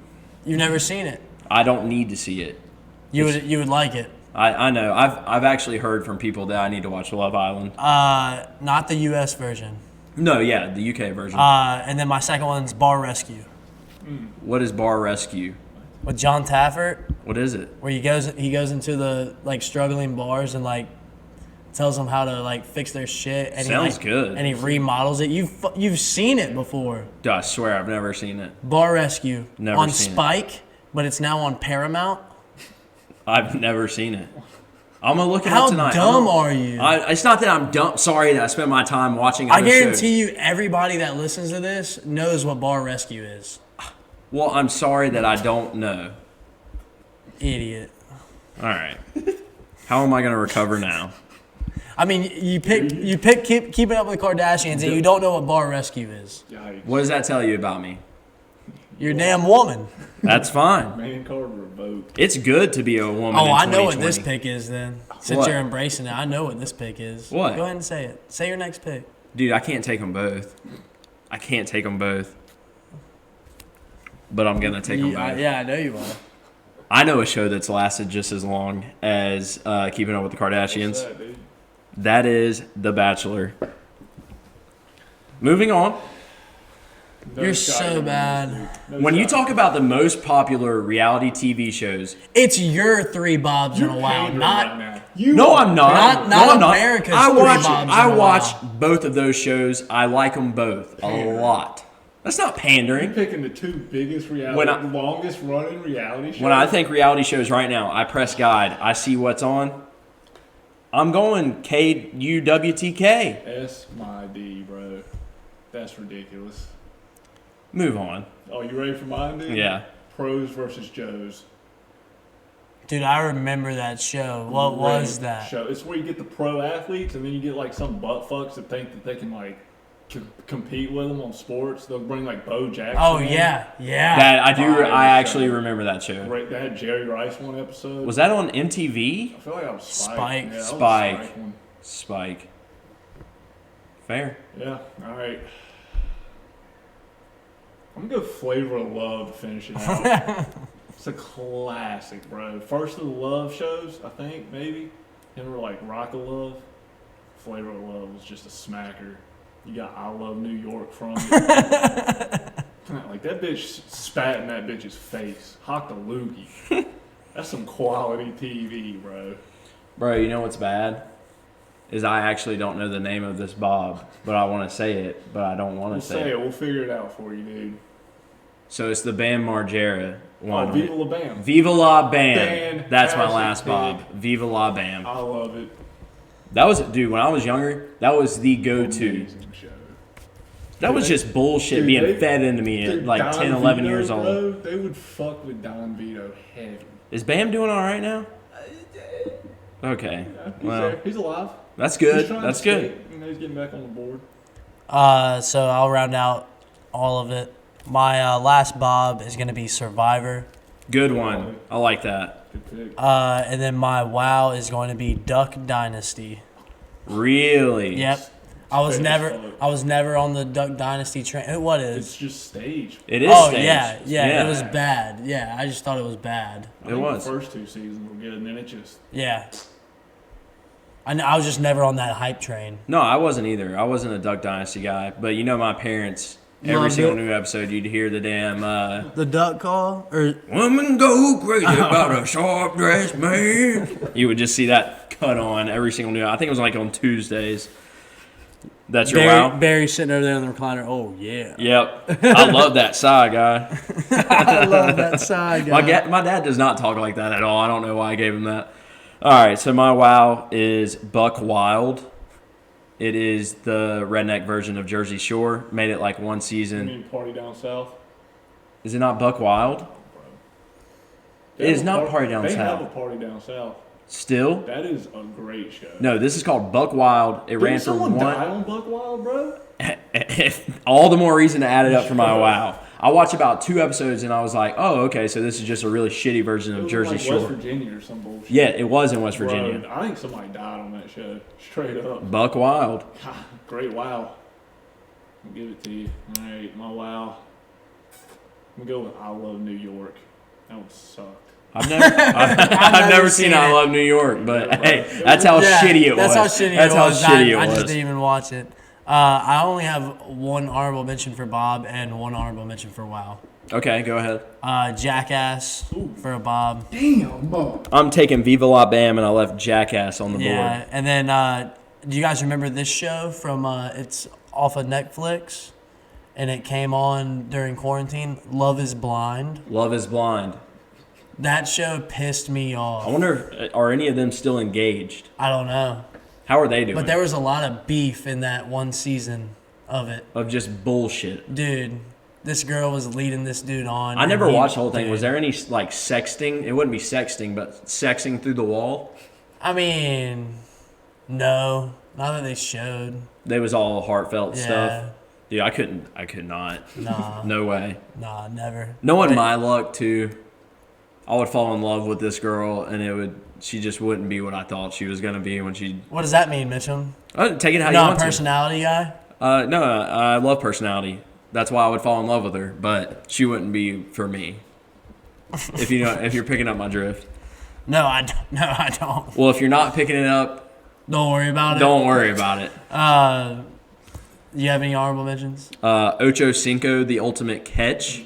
You've never seen it. I don't need to see it. You would like it. I know. I've actually heard from people that I need to watch Love Island. Not the U.S. version. No, yeah, the UK version. And then my second one's Bar Rescue What is Bar Rescue? with John Taffert, What is it? where he goes into the struggling bars and tells them how to fix their shit. And Sounds he, good. And he remodels it. You've seen it before. Dude, I swear I've never seen it. Bar Rescue Never on seen it. Spike, but it's now on Paramount. I've never seen it. I'm gonna look it How up tonight. dumb are you? It's not that I'm dumb. Sorry that I spent my time watching I other guarantee shows. you, everybody that listens to this knows what bar rescue is. Well, I'm sorry that I don't know. Idiot. All right. How am I gonna recover now? I mean, you pick keeping up with the Kardashians, and you don't know what bar rescue is. Yikes. What does that tell you about me? You're a damn woman. That's fine. Man card revoked. It's good to be a woman. Oh, in I know what 2020. this pick is then. Since What? you're embracing it, I know what this pick is. What? Go ahead and say it. Say your next pick. Dude, I can't take them both. I can't take them both. But I'm gonna take them both. Yeah, I know you are. I know a show that's lasted just as long as Keeping Up with the Kardashians. What's that, dude? That is The Bachelor. Moving on. No You're shot so at this, bad. dude. No When you shot. talk about the most popular reality TV shows, It's your three bobs in You're a while, pandering not right now. You no, are I'm not. Not no, I'm not. America's I Three watch. Bobs I in a watch while. both of those shows. I like them both a lot. That's not You're pandering. picking the two biggest When I- longest running reality shows. When I think reality shows right now, I press guide. I see what's on. I'm going KUWTK. S my D, bro. That's ridiculous. Move on. Oh, you ready for mine, dude? Yeah. Pros versus Joes. Dude, I remember that show. What was Great that? show? It's where you get the pro athletes, and then you get like some butt fucks that think that they can like compete with them on sports. They'll bring like Bo Jackson. Oh in. yeah. That I do. Fire I actually show. remember that show. Right, they had Jerry Rice one episode. Was that on MTV? I feel like I was Spike. Spike. Yeah, that was a Spike. Spike one. Spike. Fair. Yeah. All right. I'm gonna go Flavor of Love to finish it out. It's a classic, bro. First of the Love shows, I think, maybe. And we're like Rock of Love. Flavor of Love was just a smacker. You got I Love New York from it. Like that bitch spat in that bitch's face. Hocked a loogie. That's some quality TV, bro. Bro, you know what's bad? Is I actually don't know the name of this Bob, but I want to say it, but I don't want We'll to say say it. it. We'll figure it out for you, dude. So it's the band Margera one. Oh, Viva La Bam. Viva La Bam. Band. That's my Classic last Bob. pick. Viva La Bam. I love it. That was, dude, when I was younger, that was the go-to. Amazing show. That was just bullshit Dude, being they- fed into me at Dude, like Don 10, 11 Vito, years old. bro, they would fuck with Don Vito heavy. Is Bam doing all right now? Okay. He's Well, there. He's alive. that's He's good. trying to That's good. skate. You know, he's getting back on the board. So I'll round out all of it. My last bob is gonna be Survivor, Good one. I like that. Good pick. and then my wow is going to be Duck Dynasty. Really? Yep. I was Famous never fuck. on the Duck Dynasty train. What is? It's just stage. It is Oh staged. yeah, it was bad. Yeah, I just thought it was bad. I It think was. The first two seasons were good, and then it just. Yeah. I was just never on that hype train. No, I wasn't either. I wasn't a Duck Dynasty guy. But you know my parents, every Loved single it. new episode, you'd hear the damn, The duck call or woman go crazy about a sharp dressed man. You would just see that cut on every single new. I think it was like on Tuesdays. That's your wow? Barry sitting over there in the recliner. Oh yeah. Yep. I love that side guy. I love that side guy. My dad does not talk like that at all. I don't know why I gave him that. All right, so my wow is Buck Wild. It is the redneck version of Jersey Shore. Made it like one I season. mean, Party Down South. Is it not Buck Wild? It is not Party Down They South. have a Party Down South. Still? That is a great show. No, this is called Buck Wild. It ran Didn't for someone one. die on Buck Wild, bro? All the more reason to add it up for my wow. I watched about 2 episodes and I was like, oh, okay, so this is just a really shitty version It of was Jersey like Shore. West Virginia or some bullshit. Yeah, it was in West Virginia. Bro, I think somebody died on that show. Straight up. Buck Wild. God, great wow. I'll give it to you. All right, my wow. I'm going to go with I Love New York. That one sucked. I've never seen I Love New York, but hey, that's how shitty it was. That's how shitty That's it how was. shitty it I just was. didn't even watch it. I only have one honorable mention for Bob and one honorable mention for Wow. Okay, go ahead. Jackass for a Bob. Damn, Bob. I'm taking Viva La Bam, and I left Jackass on the Yeah, board. and then do you guys remember this show from? It's off of Netflix, and it came on during quarantine. Love is Blind. Love is Blind. That show pissed me I off. wonder, are any of them still engaged? I don't know. How are they doing? But there was a lot of beef in that one season of it. Of just bullshit. Dude, this girl was leading this dude on. I never watched the whole thing. Dude. Was there any, like, sexting? It wouldn't be sexting, but sexing through the wall? I mean, no. Not that they showed. They was all heartfelt Yeah. stuff. Dude, I could not. Nah. No way. Nah, never. Knowing my luck, too, I would fall in love with this girl, and she just wouldn't be what I thought she was going to be when she... What does that mean, Mitchum? Take it how you Not want a personality guy? to. No, I love personality. That's why I would fall in love with her, but she wouldn't be for me. If you're picking up my drift. No, I don't. Well, if you're not picking it up, Don't worry about it. don't worry about it. You have any honorable mentions? Ocho Cinco, The Ultimate Catch.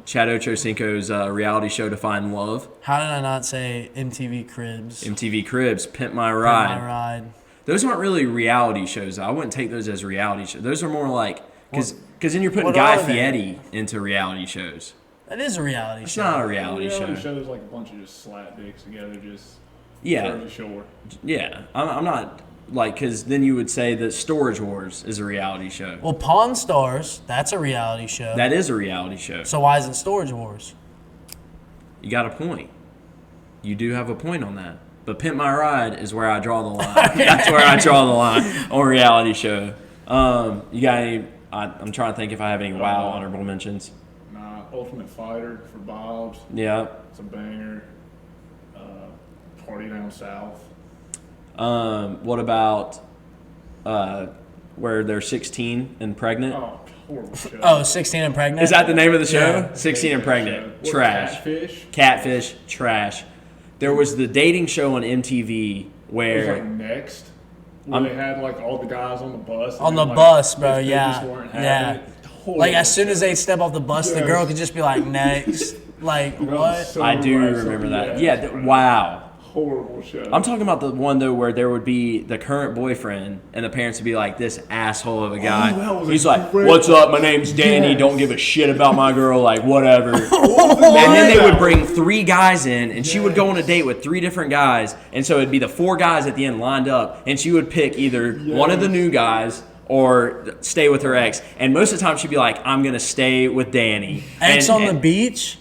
Chad Ochocinco's reality show to find love. How did I not say MTV Cribs? MTV Cribs, Pimp My Pimp Ride. My Ride. Those aren't really reality shows. I wouldn't take those as reality shows. Those are more like because then you're putting what Guy are they? Fieri into reality shows. That is a reality It's show. not a reality show. show is like a bunch of just slap dicks together, just Yeah, for the shore. yeah. I'm not like because then you would say that Storage Wars is a reality show. Well, Pawn Stars, that's a reality show. That is a reality show. So why isn't Storage Wars? You got a point. You do have a point on that. But Pimp My Ride is where I draw the line. That's where I draw the line on reality show. You got any? I'm trying to think if I have any WoW honorable mentions. Nah, Ultimate Fighter for Bob's. Yeah. It's a banger. Party Down South. What about where they're 16 and pregnant? Oh, horrible show. Oh, 16 and pregnant? Is that the name of the show? Yeah. 16 and pregnant. What, Trash. Catfish. Catfish. Trash. There was the dating show on MTV It was where like Next. Where they had like all the guys on the bus. On and the then, like, bus, bro, if they yeah. just weren't having Yeah. it, horrible Like, as soon as show. they step off the bus, the Yes. girl could just be like, next. Like, Bro, what? so I do right, so remember that. yes, Yeah. bro. Wow. Horrible show. I'm talking about the one though where there would be the current boyfriend and the parents would be like this asshole of a guy. Oh, that was a He's like, great "What's one. up? My name's Danny. Yes. Don't give a shit about my girl. Like whatever." And then they would bring 3 guys in, and she would go on a date with 3 different guys, and so it'd be the 4 guys at the end lined up, and she would pick either one of the new guys or stay with her ex. And most of the time she'd be like, "I'm gonna stay with Danny." X And- on the beach?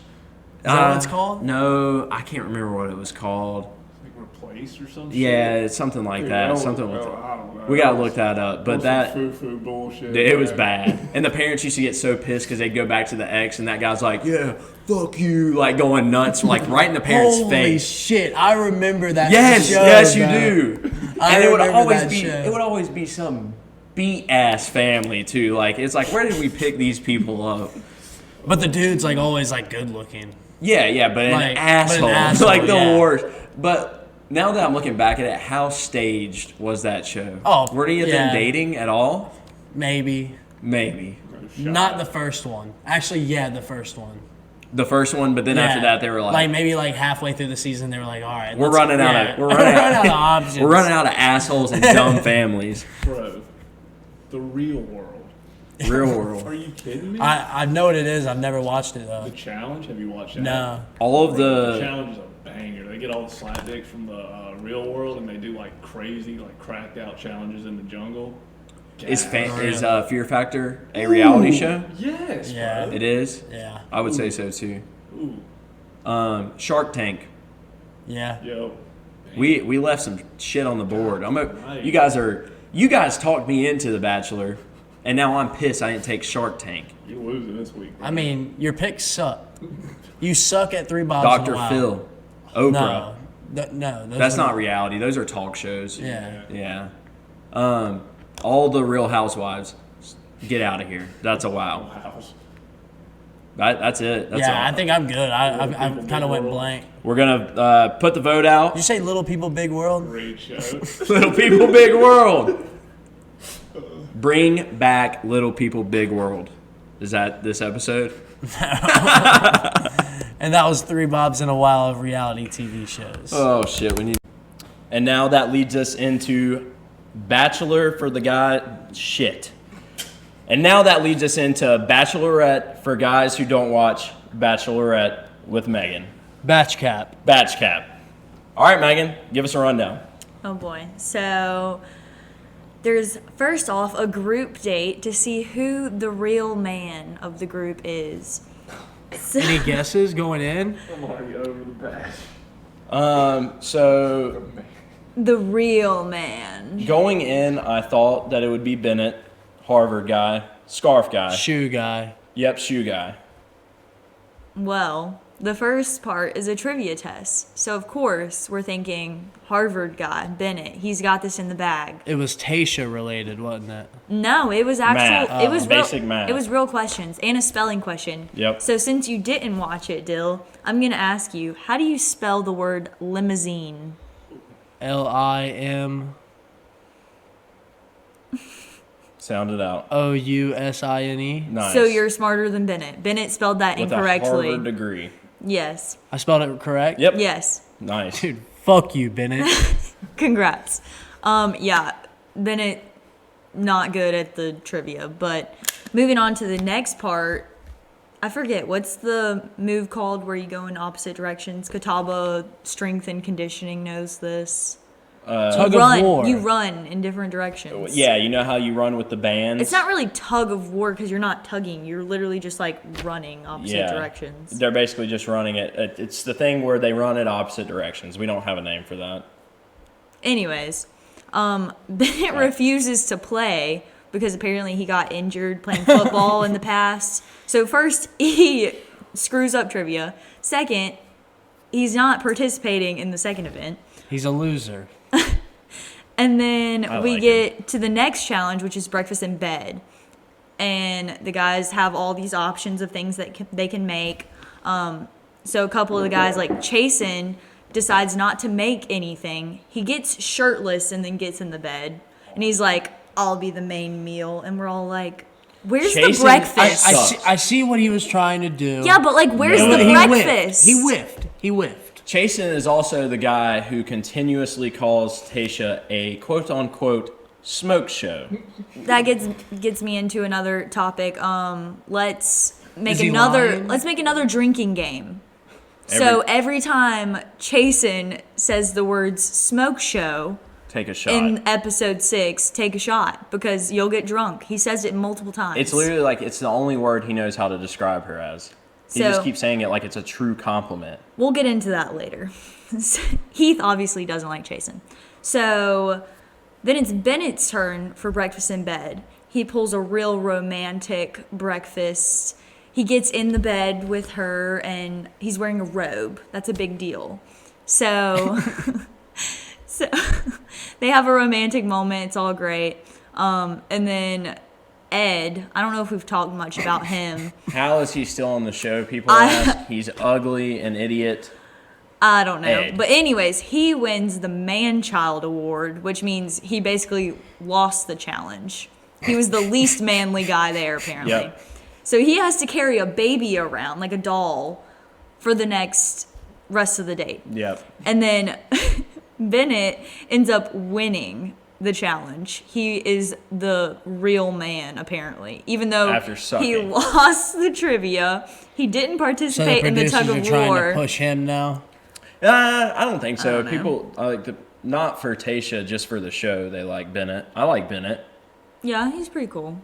Is that what it's called? No, I can't remember what it was called. Like Replace or something. Yeah, it's something like that. Something with I don't know. We gotta look that up. But that foo-foo bullshit. it was man. bad. And the parents used to get so pissed because they'd go back to the ex, and that guy's like, "Yeah, fuck you," like going nuts, like right in the parents' Holy face. shit, I remember that Yes, show, yes, you bro. do. I And it would remember always that be show. it would always be some beat ass family too. Like it's like where did we pick these people up? But the dude's like always like good looking. Yeah, but Like, an asshole, asshole, like the yeah. worst. But now that I'm looking back at it, how staged was that show? Oh, were any of yeah. them dating at all? Maybe. Maybe Not the first one. Actually, yeah, the first one. the first one, but then after Yeah. that they were like, maybe like halfway through the season they were like, all right, we're let's- running out yeah. of we're running out of out options. we're running out of assholes and dumb families. Bro, the real world. Real Are world. you kidding me? I know what it is. I've never watched it though. The Challenge? Have you watched that? No. All of The the Challenge is a banger. They get all the slap dicks from the real world, and they do like crazy, like cracked out challenges in the jungle. is Gas. Fear Factor a reality show? Yes, Yeah. bro. It is. Yeah. I would say so too. Ooh, Shark Tank. Yeah. yo. We left some shit on the board. You guys talked me into The Bachelor, and now I'm pissed I didn't take Shark Tank. You're losing this week. Bro. I mean, your picks suck. You suck at 3 bobs Dr. in a while. Phil, Oprah. No. No. Those That's are- not reality. Those are talk shows. Yeah. Yeah. All the Real Housewives. Get out of here. That's a wow. House. That's it. That's Yeah, all. I think I'm good. I People kind of went Big World. blank. We're gonna put the vote out. Did you say Little People, Big World? Great show. Little People, Big World. Bring back Little People, Big World. Is that this episode? And that was 3 bobs in a while of reality TV shows. Oh shit, we need. And now that leads us into Bachelor for the guy. Shit. And now that leads us into Bachelorette for guys who don't watch Bachelorette with Megan. Batch cap. Batch cap. All right, Megan, give us a rundown. Oh boy. So there's first off a group date to see who the real man of the group is. So, Any guesses going in? I'm already over the bash. So the real man. going in, I thought that it would be Bennett, Harvard guy, scarf guy. Shoe guy. Yep, shoe guy. Well, the first part is a trivia test. So of course we're thinking Harvard guy, Bennett. He's got this in the bag. It was Tasha related, wasn't it? No, it was actual. Math. It was Basic real, math. It was real questions and a spelling question. Yep. So since you didn't watch it, Dill, I'm gonna ask you: how do you spell the word limousine? LIMOUSINE. Sound it out. Nice. So you're smarter than Bennett. Bennett spelled that with incorrectly. a Harvard degree. Yes. I spelled it correct? Yep. Yes. Nice. Dude, fuck you, Bennett. Congrats. Yeah. Bennett, not good at the trivia. But moving on to the next part, I forget what's the move called where you go in opposite directions. Catawba Strength and Conditioning knows this. Tug Run. of war. You run in different directions. Yeah, you know how you run with the bands? It's not really tug of war because you're not tugging. You're literally just like running opposite directions. They're basically just running it. It's the thing where they run it opposite directions. We don't have a name for that. Anyways, Bennett refuses to play because apparently he got injured playing football in the past. So first, he screws up trivia. Second, he's not participating in the second event. He's a loser. And then we like get to the next challenge, which is breakfast in bed. And the guys have all these options of things that they can make. So a couple of the guys, like Chasen, decides not to make anything. He gets shirtless and then gets in the bed. And he's like, I'll be the main meal. And we're all like, where's the Chasen- breakfast? I see what he was trying to do. Yeah, but like, where's No. the He breakfast? He whiffed. Chasen is also the guy who continuously calls Tasha a quote-unquote smoke show. That gets me into another topic. Let's make Is he another lying? drinking game. So every time Chasen says the words smoke show Take a shot. in episode 6, take a shot because you'll get drunk. He says it multiple times. It's literally like it's the only word he knows how to describe her as. He So- just keeps saying it like it's a true compliment. We'll get into that later. Heath obviously doesn't like Chasen. So then it's Bennett's turn for breakfast in bed. He pulls a real romantic breakfast. He gets in the bed with her and he's wearing a robe. That's a big deal. So, so they have a romantic moment. It's all great. And then Ed, I don't know if we've talked much about him. How is he still on the show, people I- ask? He's ugly, an idiot. I don't know. Ed. But anyways, he wins the Man-Child Award, which means he basically lost the challenge. He was the least manly guy there, apparently. Yep. So he has to carry a baby around, like a doll, for the next rest of the date. Yep. And then Bennett ends up winning the challenge. He is the real man, apparently. Even though After he sucking. lost the trivia, he didn't So the participate in the producers tug are of trying war. to push him now. I don't think so. I don't know. People not for Tasha, just for the show. They like Bennett. I like Bennett. Yeah, he's pretty cool.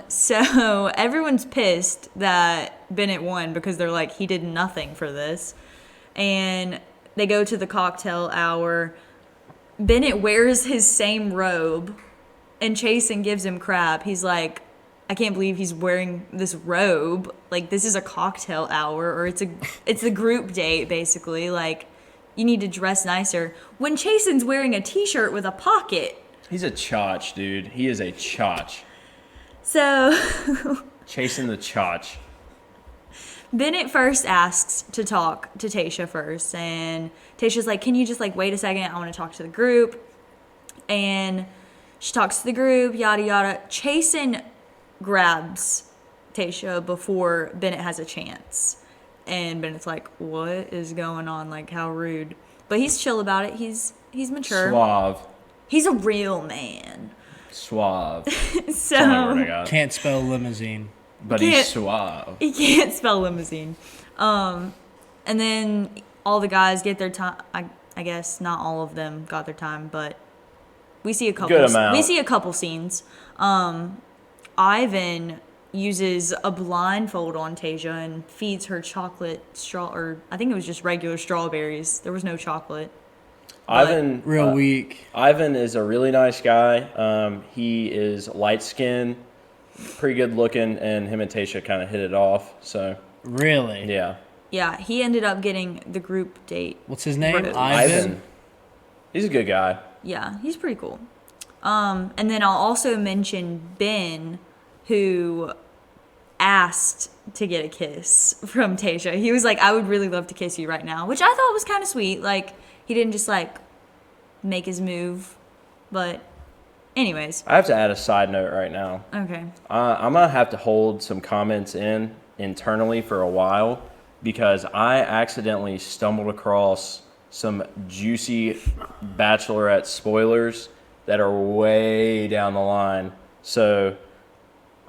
So everyone's pissed that Bennett won because they're like, he did nothing for this. And they go to the cocktail hour. Bennett wears his same robe and Chasen gives him crap. He's like, I can't believe he's wearing this robe. Like, this is a cocktail hour, or it's a group date, basically. Like, you need to dress nicer. When Chasen's wearing a t-shirt with a pocket. He's a chotch, dude. He is a chotch. So Chasing the chotch. Bennett first asks to talk to Tasha first, and Tasha's like, can you just like wait a second? I want to talk to the group. And she talks to the group, yada yada. Chasen grabs Tasha before Bennett has a chance. And Bennett's like, what is going on? Like, how rude. But he's chill about it. He's mature. Suave. He's a real man. Suave. That's the So only word I got. Can't spell limousine. But can't- he's suave. he can't spell limousine. And then all the guys get their time. I guess not all of them got their time, but we see a couple. Good amount. We see a couple scenes. Ivan uses a blindfold on Tasia and feeds her chocolate or I think it was just regular strawberries. There was no chocolate. Ivan, Real weak. Ivan is a really nice guy. He is light skinned, pretty good looking, and him and Tasha kind of hit it off. So Really? yeah, Yeah, he ended up getting the group date. What's his name? Right. Ivan. He's a good guy. Yeah, he's pretty cool. And then I'll also mention Ben, who asked to get a kiss from Tasha. He was like, I would really love to kiss you right now, which I thought was kind of sweet. Like, he didn't just, like, make his move. But anyways. I have to add a side note right now. Okay. I'm going to have to hold some comments internally for a while because I accidentally stumbled across some juicy Bachelorette spoilers that are way down the line. So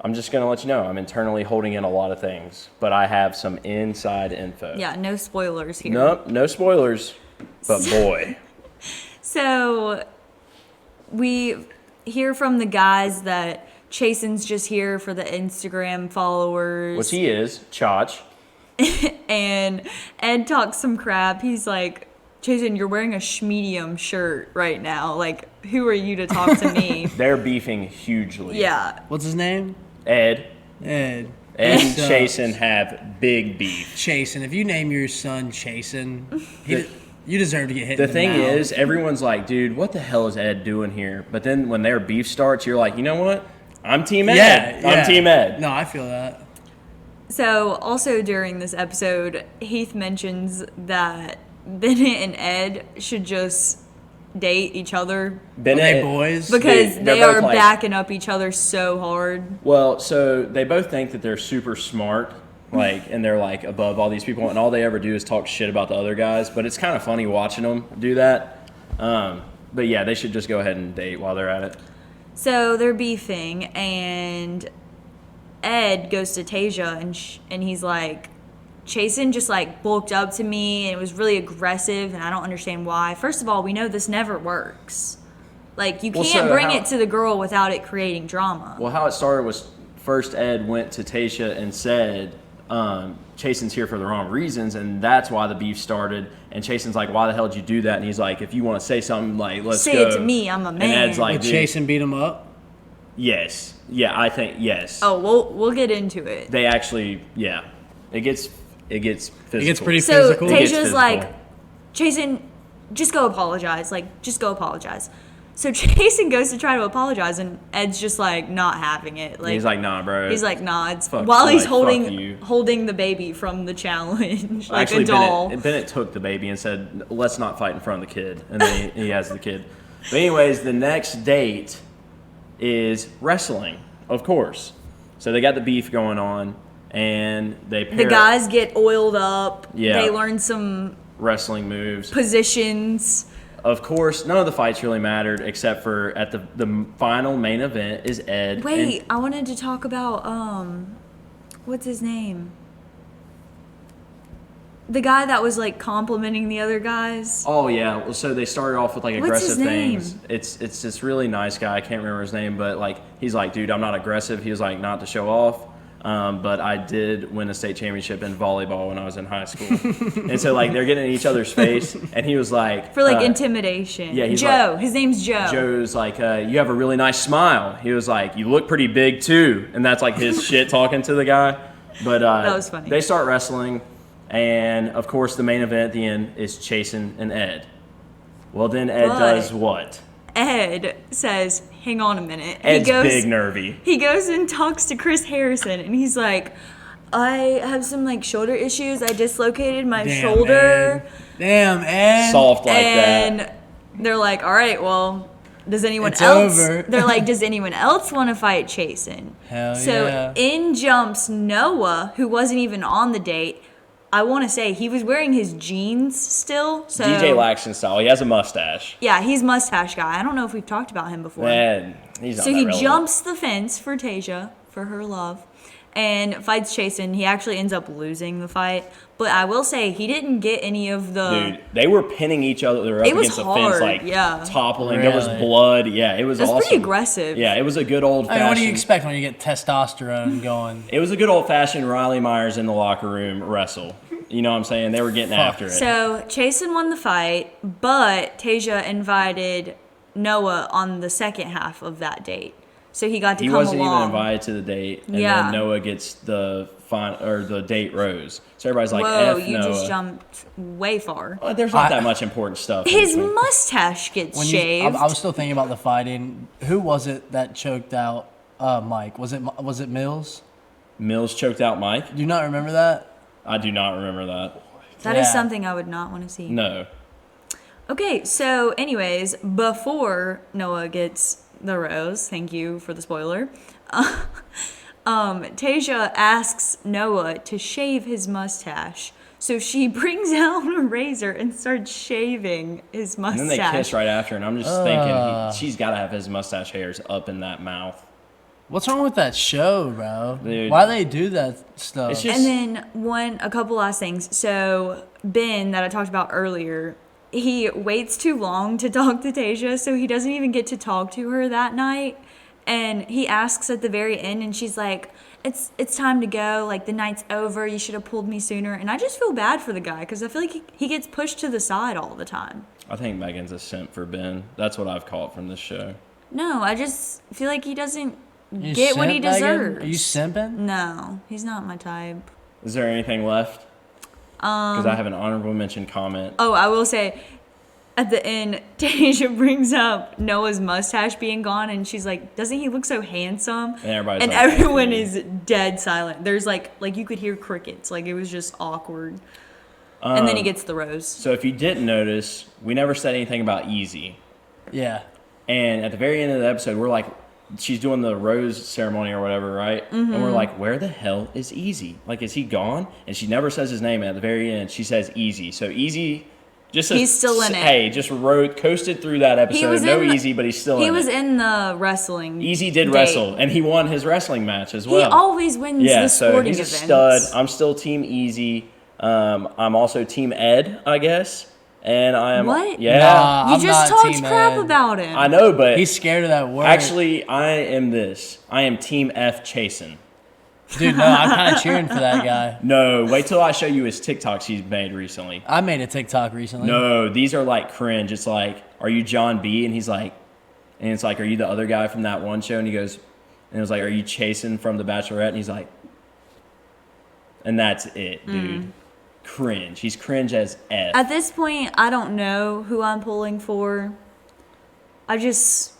I'm just going to let you know I'm internally holding in a lot of things, but I have some inside info. Yeah, no spoilers here. Nope, no spoilers, but boy. So we hear from the guys that Chasen's just here for the Instagram followers. Which he is, Chach. And Ed talks some crap. He's like, Chasen, you're wearing a schmedium shirt right now. Like, who are you to talk to me? They're beefing hugely. Yeah. What's his name? Ed Ed. and Sucks. Chasen have big beef. Chasen. If you name your son Chasen, you deserve to get hit The in the thing mouth. is, everyone's like, dude, what the hell is Ed doing here? But then when their beef starts, you're like, you know what? I'm Team Ed. I'm Team Ed. No, I feel that. So, also during this episode, Heath mentions that Bennett and Ed should just date each other They boys. because Dude, they're they are both like- backing up each other so hard. Well, so they both think that they're super smart, like, and they're like above all these people, and all they ever do is talk shit about the other guys. But it's kind of funny watching them do that. But yeah, they should just go ahead and date while they're at it. So they're beefing, and Ed goes to Tasia, and he's like, Chasen just like bulked up to me, and it was really aggressive, and I don't understand why. First of all, we know this never works. Like, you Well, can't so bring how- it to the girl without it creating drama. Well, how it started was first Ed went to Tasha and said, Chasen's here for the wrong reasons, and that's why the beef started. And Chasen's like, why the hell did you do that? And he's like, if you want to say something, like, let's Say go. it to me, I'm a man. And Ed's like, Would dude, Chasen beat him up? yes. Yeah, I think, yes. Oh, we'll get into it. They actually, yeah. It gets physical. It gets pretty So physical. It gets Tasha's physical. like, Chasen, just go apologize. Like, just go apologize. So Chasen goes to try to apologize, and Ed's just like not having it. Like, he's like, nah, bro. he's like, nah. It's Fuck- while he's like, fuck you. holding the baby from the challenge, like Actually, a doll. Bennett took the baby and said, let's not fight in front of the kid. And then he has the kid. But anyways, the next date is wrestling, of course. So they got the beef going on, and they pair The guys get oiled up. Yeah. They learn some wrestling moves. positions. Of course, none of the fights really mattered except for at the final main event is Ed. Wait, and- I wanted to talk about what's his name? The guy that was like complimenting the other guys. Oh yeah, well, so they started off with like What's aggressive his name? things. It's this really nice guy. I can't remember his name, but like he's like, dude, I'm not aggressive. He was like, not to show off, but I did win a state championship in volleyball when I was in high school. And so like they're getting in each other's face, and he was like, For like intimidation. yeah, he's Joe. like- His name's Joe. Joe's like, you have a really nice smile. He was like, you look pretty big too, and that's like his shit talking to the guy. But That was funny. They start wrestling. And, of course, the main event at the end is Chasen and Ed. Well, then Ed But- does what? Ed says, hang on a minute. Ed's big nervy. He goes and talks to Chris Harrison, and he's like, I have some like shoulder issues. I dislocated my shoulder. Ed. Damn, Ed. Soft like And that. they're like, all right, well, does anyone It's else? over. They're like, does anyone else want to fight Chasen? Hell So yeah. in jumps Noah, who wasn't even on the date. I want to say he was wearing his jeans still. So DJ Laxton style. He has a mustache. yeah, he's mustache guy. I don't know if we've talked about him before. Man, he's not So that he relevant. jumps the fence for Tasia, for her love. and fights Chasen. He actually ends up losing the fight. But I will say he didn't get any of the... Dude, they were pinning each other up It was against the hard, fence, like yeah. toppling. Really? There was blood. Yeah, it was It was awesome. pretty aggressive. Yeah, it was a good old I mean, fashioned. what do you expect when you get testosterone going? It was a good old fashioned Riley Myers in the locker room wrestle. You know what I'm saying? They were getting after it. So Chasen won the fight, but Tasia invited Noah on the second half of that date. So he got to come along. He wasn't even invited to the date, and Yeah. then Noah gets the the date rose. So everybody's like, Whoa, F you Noah. just jumped way far. Well, there's not that much important stuff. His in between. mustache gets When shaved. I was still thinking about the fighting. Who was it that choked out Mike? Was it Mills? Mills choked out Mike. Do you not remember that? I do not remember that. That is Yeah. something I would not want to see. No. Okay, so anyways, before Noah gets the rose, thank you for the spoiler, Tasia asks Noah to shave his mustache. So she brings out a razor and starts shaving his And mustache. then they kiss right after, and I'm just thinking she's got to have his mustache hairs up in that mouth. What's wrong with that show, bro? Dude. Why do they do that stuff? It's just And then a couple last things. So Ben, that I talked about earlier, he waits too long to talk to Tasia, so he doesn't even get to talk to her that night. And he asks at the very end, and she's like, it's time to go. Like, the night's over. You should have pulled me sooner. And I just feel bad for the guy because I feel like he gets pushed to the side all the time. I think Megan's a simp for Ben. That's what I've caught from this show. No, I just feel like he doesn't You get what he simp, Megan? deserves. Are you simping? No, he's not my type. Is there anything left? Because I have an honorable mention comment. Oh, I will say, at the end, Tasia brings up Noah's mustache being gone, and she's like, "Doesn't he look so handsome?" And everybody's And like, everyone "Dude." is dead silent. There's like you could hear crickets. Like, it was just awkward. And then he gets the rose. So if you didn't notice, we never said anything about Easy. Yeah. And at the very end of the episode, we're like, she's doing the rose ceremony or whatever, right? And we're like, where the hell is Easy? Like, is he gone? And she never says his name. And at the very end, she says Easy. So Easy just says, He's still in it. Hey, just coasted through that episode. No Easy, but he's still in it. He was in the wrestling. Easy did date. wrestle, and he won his wrestling match as well. He always wins yeah, the so sporting he's a events. stud. I'm still Team Easy. I'm also Team Ed, I guess. And I am. What? Yeah. Nah, You I'm just not talked Team crap Ed. about him. I know, but He's scared of that word. actually, I am this. I am Team F Chasen. Dude, no, I'm kind of cheering for that guy. No, wait till I show you his TikToks he's made recently. I made a TikTok recently. No, these are like cringe. It's like, are you John B? And he's like, and it's like, are you the other guy from that one show? And he goes, and it was like, are you Chasen from The Bachelorette? And he's like, and that's it, dude. Cringe. He's cringe as F. At this point, I don't know who I'm pulling for. I just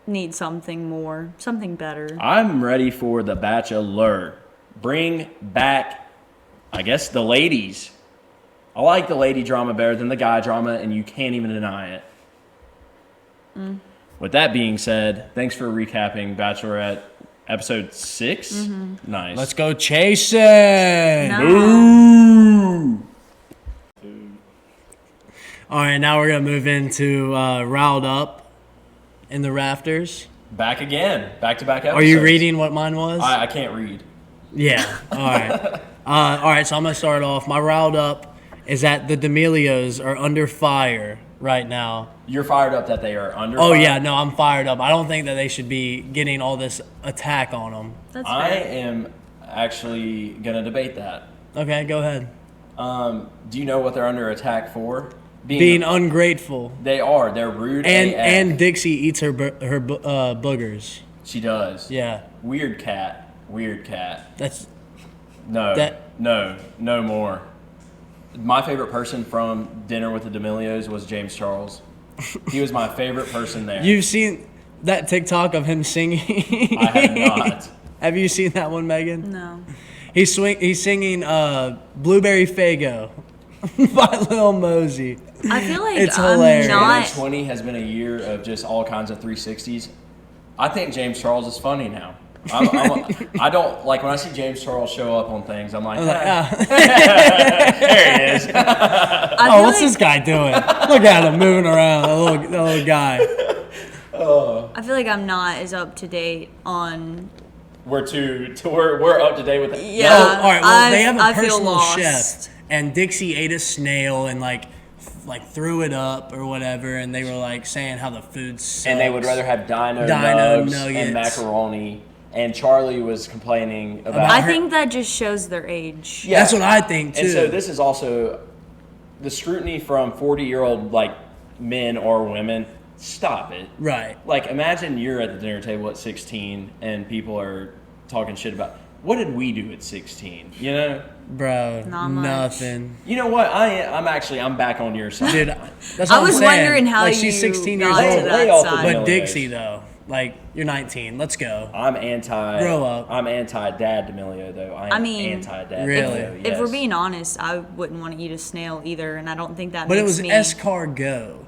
need something more, something better. I'm ready for The Bachelor. Bring back, I guess, the ladies. I like the lady drama better than the guy drama, and you can't even deny it. With that being said, thanks for recapping Bachelorette episode 6. Nice. Let's go chasing. No. Ooh. All right, now we're going to move into Riled Up in the Rafters. Back again. Back-to-back episodes. Are you reading what mine was? I can't read. Yeah. All right. All right, so I'm going to start off. My Riled Up is that the D'Amelios are under fire right now. You're fired up that they are under Oh, fire? yeah. No, I'm fired up. I don't think that they should be getting all this attack on them. That's I fair. am actually going to debate that. Okay, go ahead. Do you know what they're under attack for? Being ungrateful. They are. They're rude AF. And Dixie eats her boogers. She does. Yeah. Weird cat. That's No. That- No more. My favorite person from Dinner with the D'Amelios was James Charles. He was my favorite person there. You've seen that TikTok of him singing? I have not. Have you seen that one, Megan? No. He's singing Blueberry Fago by Lil Mosey. I feel like It's I'm hilarious. not. 2020 has been a year of just all kinds of 360s. I think James Charles is funny now. I don't like when I see James Charles show up on things. I'm like, there he is. Oh, what's this guy doing? Look at him moving around, that little guy. I feel like I'm not as up to date on we're we're up to date with it. Yeah. Oh, all right. Well, they have a I feel personal lost. chef, and Dixie ate a snail and like threw it up or whatever, and they were like saying how the food sucks. And they would rather have dino Dino nugs nuggets. and macaroni. And Charlie was complaining about. I think that just shows their age. Yeah. That's what I think too. And so this is also the scrutiny from 40-year-old like men or women. Stop it. Right. Like, imagine you're at the dinner table at 16 and people are talking shit about, what did we do at 16? You know? Bro, Not much. nothing. You know what? I'm back on your side. Dude, that's what I I'm was saying. wondering how like, you she's 16 years got to old. Lay that off the side. vanilla. But Dixie, though, like, you're 19. Let's go. I'm anti. Grow up. I'm anti-Dad D'Amelio, though. I mean, anti-Dad Really? D'Amelio, If we're yes. being honest, I wouldn't want to eat a snail either, and I don't think that But it makes was me. escargot.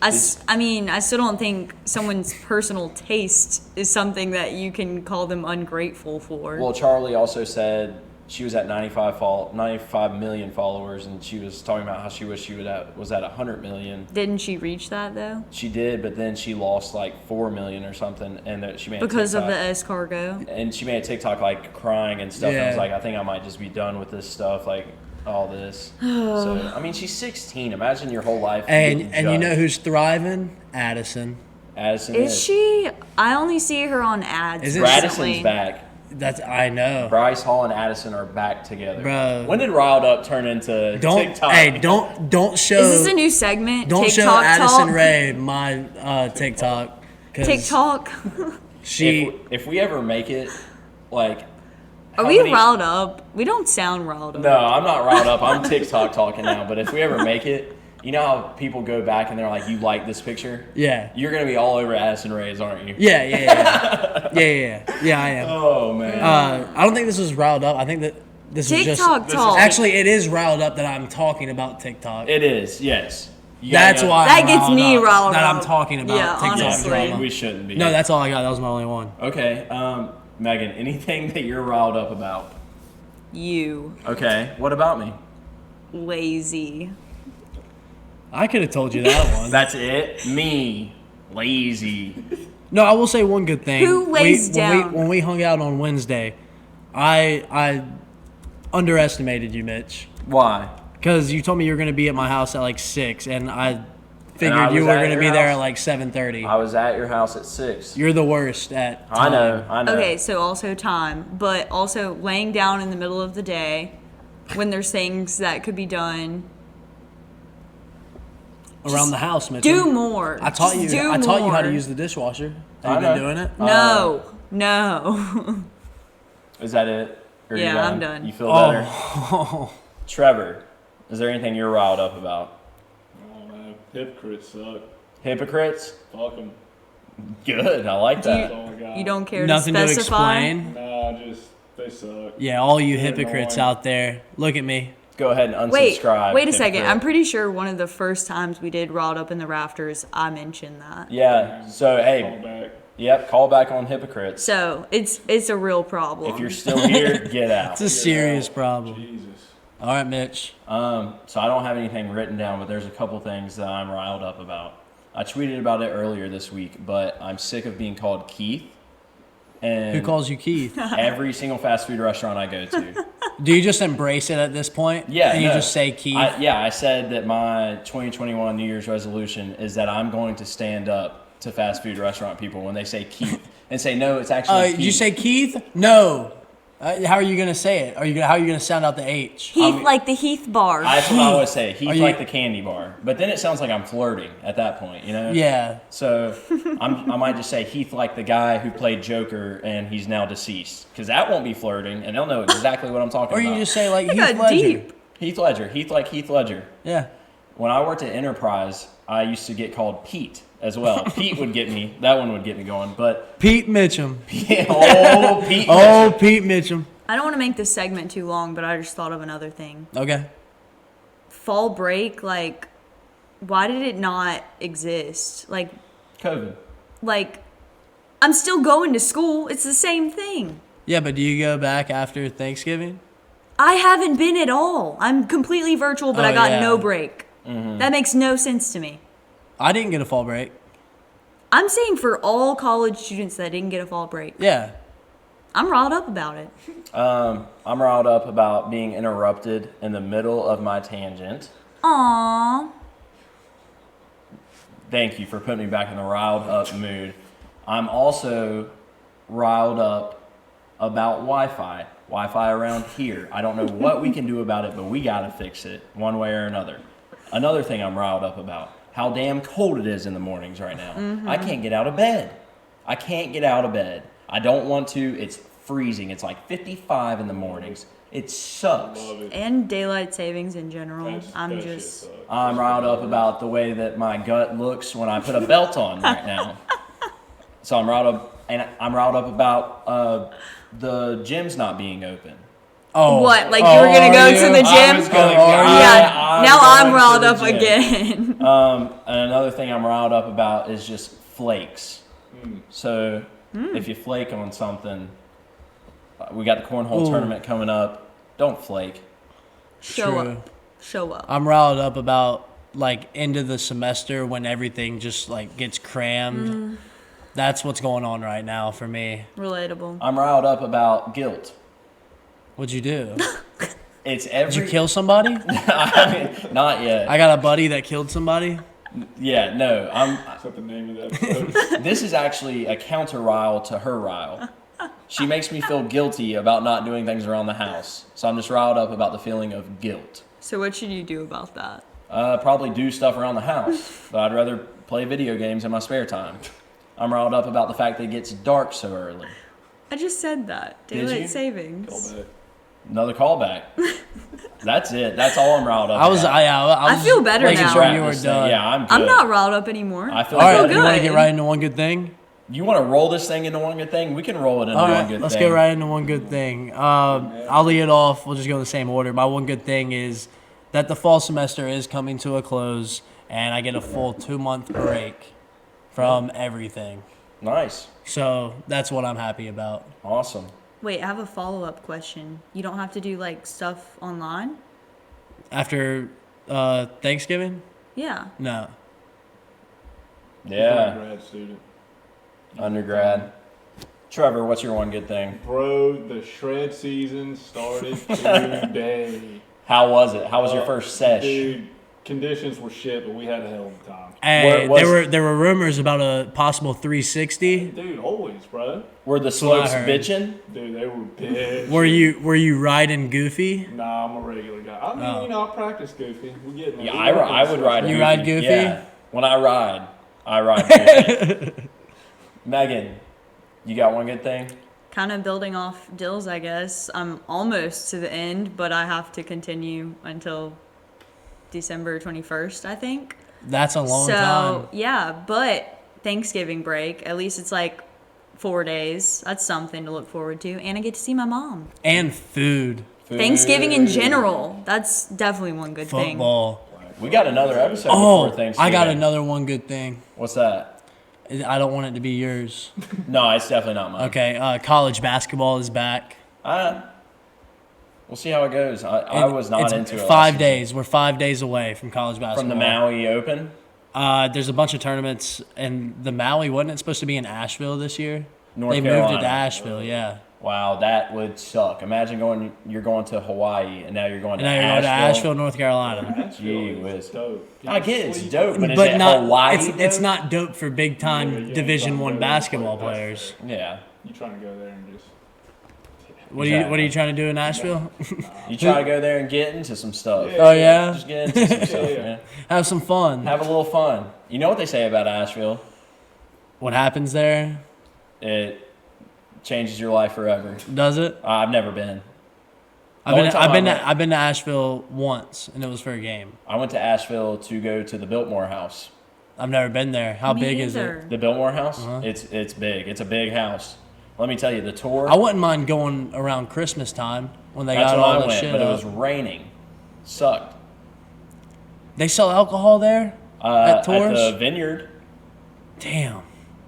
I mean, I still don't think someone's personal taste is something that you can call them ungrateful for. Well, Charlie also said she was at 95 million followers, and she was talking about how she wished she was at 100 million. Didn't she reach that though? She did, but then she lost like 4 million or something, and that she made Because a of the TikTok, escargot. and she made a TikTok like crying and stuff. And I was Yeah. like, I think I might just be done with this stuff, like all this. So I mean, she's 16. Imagine your whole life. And getting you know judged. who's thriving? Addison. Addison Is she? I only see her on ads. Is it- recently. Radisson's back. That's I know. Bryce Hall and Addison are back together. Bro. When did Riled Up turn into Don't TikTok? hey, don't show Is this a new segment? don't show TikTok Addison talk? Ray my TikTok. 'Cause TikTok. She If we ever make it, like, Are how we many- riled up? We don't sound riled up. No, I'm not riled up. I'm TikTok talking now. But if we ever make it, you know how people go back and they're like, "You like this picture?" yeah. You're gonna be all over Addison Ray's, aren't you? Yeah, I am. Oh man. I don't think this was riled up. I think that this is just TikTok talk. actually it is riled up that I'm talking about TikTok. It is. Yes. You That's gotta- why That I'm gets me up, riled that up. I'm talking about Yeah, TikTok Yeah, honestly. drama. we shouldn't be. No, that's all I got. That was my only one. Okay. Megan, anything that you're riled up about? You Okay. What about me? lazy. I could have told you that one. That's it. Me. Lazy. No, I will say one good thing. Who lays down? When we hung out on Wednesday, I underestimated you, Mitch, Why? because you told me you were going to be at my house at like 6, and I figured I you was were at going to your be there house. at like 7:30. I was at your house at 6. You're the worst at I time. know. Okay, so also time, but also laying down in the middle of the day when there's things that could be done. Around the house, Mitch. Do more. I taught Just you. do I taught you how to more. use the dishwasher. I Have you been know. doing it? No. Is that it? Or you Yeah, done? I'm done. You feel better? Oh, Trevor, is there anything you're riled up about? I don't know. Hypocrites suck. Hypocrites? Fuck them. Good. I like Do you- that. That's all I got. You don't care nothing to to specify. explain. Nah, just they suck. Yeah, all you They're hypocrites annoying. out there, look at me. Go ahead and Wait, unsubscribe. wait a second. hypocrite. I'm pretty sure one of the first times we did Riled Up in the Rafters, I mentioned that. Yeah. So Call hey, back. yep. Call back on hypocrites. So it's a real problem. If you're still here, get out. It's a serious problem. Jesus. All right, Mitch. So I don't have anything written down, but there's a couple things that I'm riled up about. I tweeted about it earlier this week, but I'm sick of being called Keith. And Who calls you Keith? every single fast food restaurant I go to. Do you just embrace it at this point? Yeah, And you no. just say Keith? I said that my 2021 New Year's resolution is that I'm going to stand up to fast food restaurant people when they say Keith and say, no, it's actually Keith. Did you say Keith? No. How are you gonna say it? How are you gonna sound out the H? Heath, like the Heath bar. That's what I always say. He's Are you- like the candy bar. But then it sounds like I'm flirting at that point, you know? Yeah. So I might just say Heath like the guy who played Joker and he's now deceased. Because that won't be flirting and they'll know exactly what I'm talking Or about. you just say like I Heath got Ledger. deep. Heath Ledger. Heath like Heath Ledger. Yeah. When I worked at Enterprise, I used to get called Pete as well. Pete would get me. That one would get me going. But, Pete Mitchum. oh, Pete. Oh, Pete Mitchum. I don't want to make this segment too long, but I just thought of another thing. Okay. Fall break, like, why did it not exist? COVID. Like, I'm still going to school. It's the same thing. Yeah, but do you go back after Thanksgiving? I haven't been at all. I'm completely virtual, but I Oh, got yeah. no break. That makes no sense to me. I didn't get a fall break. I'm saying for all college students that didn't get a fall break. Yeah. I'm riled up about it. I'm riled up about being interrupted in the middle of my tangent. Aww. Thank you for putting me back in the riled up mood. I'm also riled up about Wi-Fi. Wi-Fi around here. I don't know what we can do about it, but we gotta fix it one way or another. Another thing I'm riled up about, how damn cold it is in the mornings right now. I can't get out of bed. I can't get out of bed. I don't want to. It's freezing. It's like 55 in the mornings. It sucks. Love it. And daylight savings in general. That shit sucks. I'm riled up about the way that my gut looks when I put a belt on right now. So I'm riled up, and I'm riled up about the gym's not being open. Oh, What? Like you were gonna go to the I was gym? gonna Yeah. Now I'm going riled to the up gym. again. And another thing I'm riled up about is just flakes. So if you flake on something, we got the cornhole tournament coming up. Don't flake. Show True. up. Show up. I'm riled up about like end of the semester when everything just like gets crammed. That's what's going on right now for me. Relatable. I'm riled up about guilt. What'd you do? It's every. Did you kill somebody? I mean, not yet. I got a buddy that killed somebody. Yeah, no. Is that the name of the episode? This is actually a counter rile to her rile. She makes me feel guilty about not doing things around the house. So I'm just riled up about the feeling of guilt. So what should you do about that? Probably do stuff around the house, but I'd rather play video games in my spare time. I'm riled up about the fact that it gets dark so early. I just said that. Did you? Daylight savings. Call back. Another callback. That's it. That's all I'm riled up I was about. feel better making now. sure Wrap you were this thing. done. Yeah, I'm good. I'm not riled up anymore. I feel All right, good. you want to good. get right into one good thing? You want to roll this thing into one good thing? We can roll it into All one right, good let's thing. get right into one good thing. I'll lead it off. We'll just go in the same order. My one good thing is that the fall semester is coming to a close, and I get a full 2-month break from everything. Nice. So that's what I'm happy about. Awesome. Wait, I have a follow-up question. You don't have to do like stuff online? After Thanksgiving? Yeah. No. Yeah. Grad student. Undergrad. Trevor, what's your one good thing? Bro, the shred season started today. How was it? How was your first sesh? Dude, conditions were shit, but we had a hell of a time. Hey, Where there were rumors about a possible 360. Dude, always, bro. Were the what I slopes heard. bitching? Dude, they were big. Were you riding Goofy? Nah, I'm a regular guy. I mean, Oh. you know, I practice goofy. We get in Yeah, the I would ride You Goofy. ride Goofy? Yeah. When I ride Goofy. Megan, you got one good thing? Kind of building off Dill's, I guess. I'm almost to the end, but I have to continue until December 21st, I think. That's a long so, time. yeah, but Thanksgiving break, at least it's like 4 days. That's something to look forward to. And I get to see my mom. And food, Thanksgiving in general, that's definitely one good thing. football. We got another episode Oh, before Thanksgiving. I got another one good thing. What's that? I don't want it to be yours. No, it's definitely not mine. Okay, college basketball is back. We'll see how it goes. I was not It's into it. 5 days. We're 5 days away from college basketball. From the Maui Open? There's a bunch of tournaments, and the Maui wasn't it supposed to be in Asheville this year? North They moved it Carolina. to Asheville, yeah. Wow, that would suck. Imagine you're going to Hawaii, and now you're going And to now you're going to Asheville, North Carolina. Asheville Gee is whiz. dope. I get it's Sleep. dope, but, is But it not Hawaii? it's dope? not dope for big time Yeah, you ain't Division trying to One go there and basketball play players. Yeah. You trying to go there and just... What are you trying to do in Asheville? You try to go there and get into some stuff. Yeah. Oh yeah, Just get into some stuff, Yeah. man. have some fun. Have a little fun. You know what they say about Asheville? What happens there? It changes your life forever. Does it? I've never been. I've been to Asheville once, and it was for a game. I went to Asheville to go to the Biltmore House. I've never been there. How Me big is it? either. The Biltmore House? Uh-huh. It's big. It's a big house. Let me tell you, the tour. I wouldn't mind going around Christmas time when they That's got when all I the went, shit but it up. was raining. Sucked. They sell alcohol there at tours. At the vineyard. Damn,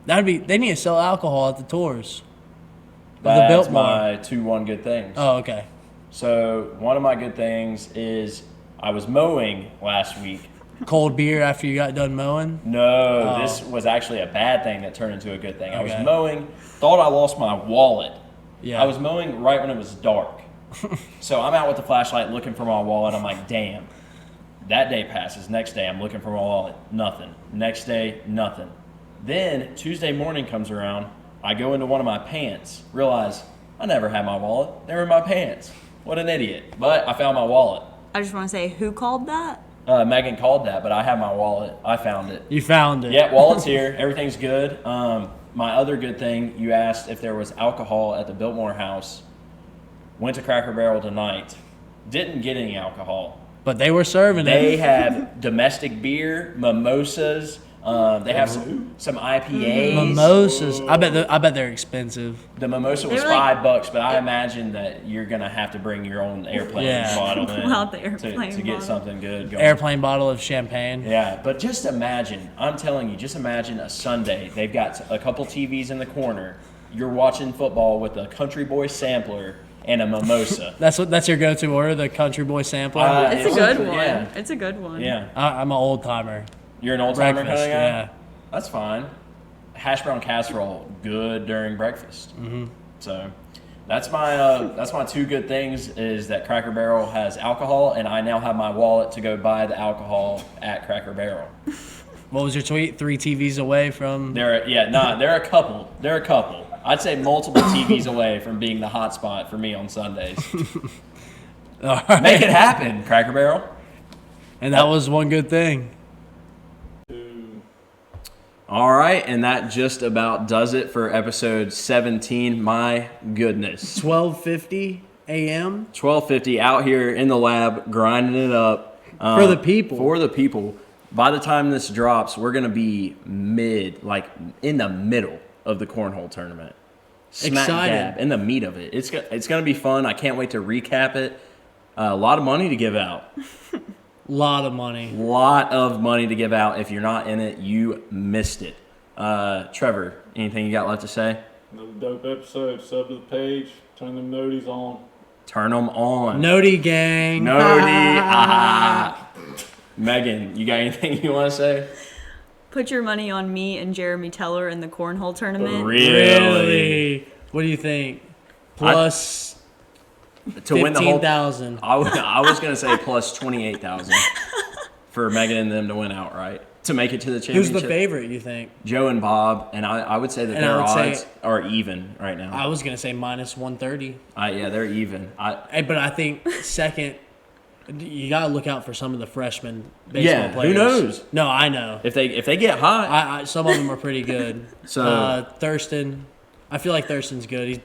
they need to sell alcohol at the tours. Of the That's Biltmore. my 2 good things. Oh, okay. So one of my good things is I was mowing last week. Cold beer after you got done mowing. No, Oh. this was actually a bad thing that turned into a good thing. I was Okay. mowing, thought I lost my wallet. Yeah. I was mowing right when it was dark. So I'm out with the flashlight looking for my wallet. I'm like, damn. That day passes. Next day, I'm looking for my wallet. Nothing. Next day, nothing. Then Tuesday morning comes around. I go into one of my pants. Realize I never had my wallet. They were in my pants. What an idiot. But I found my wallet. I just want to say, who called that? Megan called that, but I have my wallet. I found it. You found it. Yeah, wallet's here. Everything's good. My other good thing, you asked if there was alcohol at the Biltmore house. Went to Cracker Barrel tonight. Didn't get any alcohol. But they were serving They it. have domestic beer, mimosas. They have some IPAs. Mimosas. I bet they're expensive. The mimosa was They were like- $5, but I imagine that you're gonna have to bring your own airplane Yeah. bottle in Pull out the airplane to get bottle. something good going. Airplane bottle of champagne. Yeah, but just imagine. I'm telling you, just imagine a Sunday. They've got a couple TVs in the corner. You're watching football with a Country Boy sampler and a mimosa. That's your go-to order, the Country Boy sampler. It's a good one. Yeah. It's a good one. Yeah, I'm an old timer. you're an old timer kind of Breakfast. guy. Yeah. That's fine. Hash brown casserole, good during breakfast. Mm-hmm. So that's my two good things is that Cracker Barrel has alcohol, and I now have my wallet to go buy the alcohol at Cracker Barrel. What was your tweet? 3 TVs away from. They're a couple. They're a couple. I'd say multiple TVs away from being the hot spot for me on Sundays. All right. Make it happen, Cracker Barrel. And that was one good thing. All right, and that just about does it for episode 17. My goodness. 12:50 a.m. 12:50 out here in the lab grinding it up. For the people. For the people. By the time this drops, we're going to be in the middle of the Cornhole tournament. Smack Excited. dab in the meat of it. It's going to be fun. I can't wait to recap it. A lot of money to give out. Lot of money. Lot of money to give out. If you're not in it, you missed it. Trevor, anything you got left to say? Another dope episode. Sub to the page. Turn them noties on. Turn them on. Nody gang. Nody. Ah. Megan, you got anything you want to say? Put your money on me and Jeremy Teller in the Cornhole tournament. Really? What do you think? Plus To win the whole 15,000. I was going to say plus 28,000 for Megan and them to win outright. To make it to the Who's championship. the favorite, you think? Joe and Bob, and I would say that And their I would odds say- are even right now. I was going to say minus 130. Yeah, they're even. But I think second, you got to look out for some of the freshman baseball Yeah, who players. knows? No, I know. If they get hot, I some of them are pretty good. So- Thurston, I feel like Thurston's good.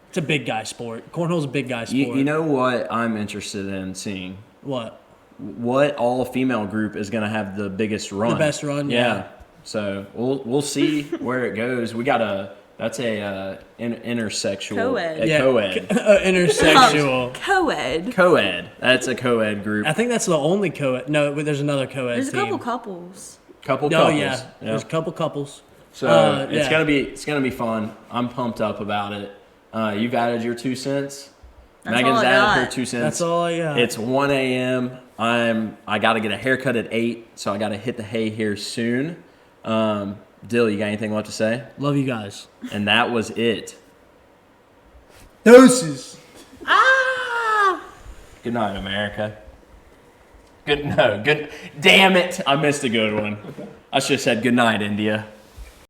It's a big guy sport. Cornhole's a big guy sport. you know what I'm interested in seeing? What? What all-female group is going to have the biggest run? The best run, yeah. So we'll see where it goes. We got that's a intersexual, Co-ed. a co-ed, Intersexual. Co-ed. co-ed. That's a co-ed group. I think that's the only co-ed. No, there's another co-ed There's a team. couple couples. Couple Oh couples. yeah, there's a couple couples. So it's yeah. gonna be fun. I'm pumped up about it. You've added your 2 cents. That's Megan's all I added her got. 2 cents. That's all I got. It's 1 a.m. I got to get a haircut at 8, so I got to hit the hay here soon. Dill, you got anything left to say? Love you guys. And that was it. Doses. Good night, America. Good. Damn it! I missed a good one. I should have said good night, India.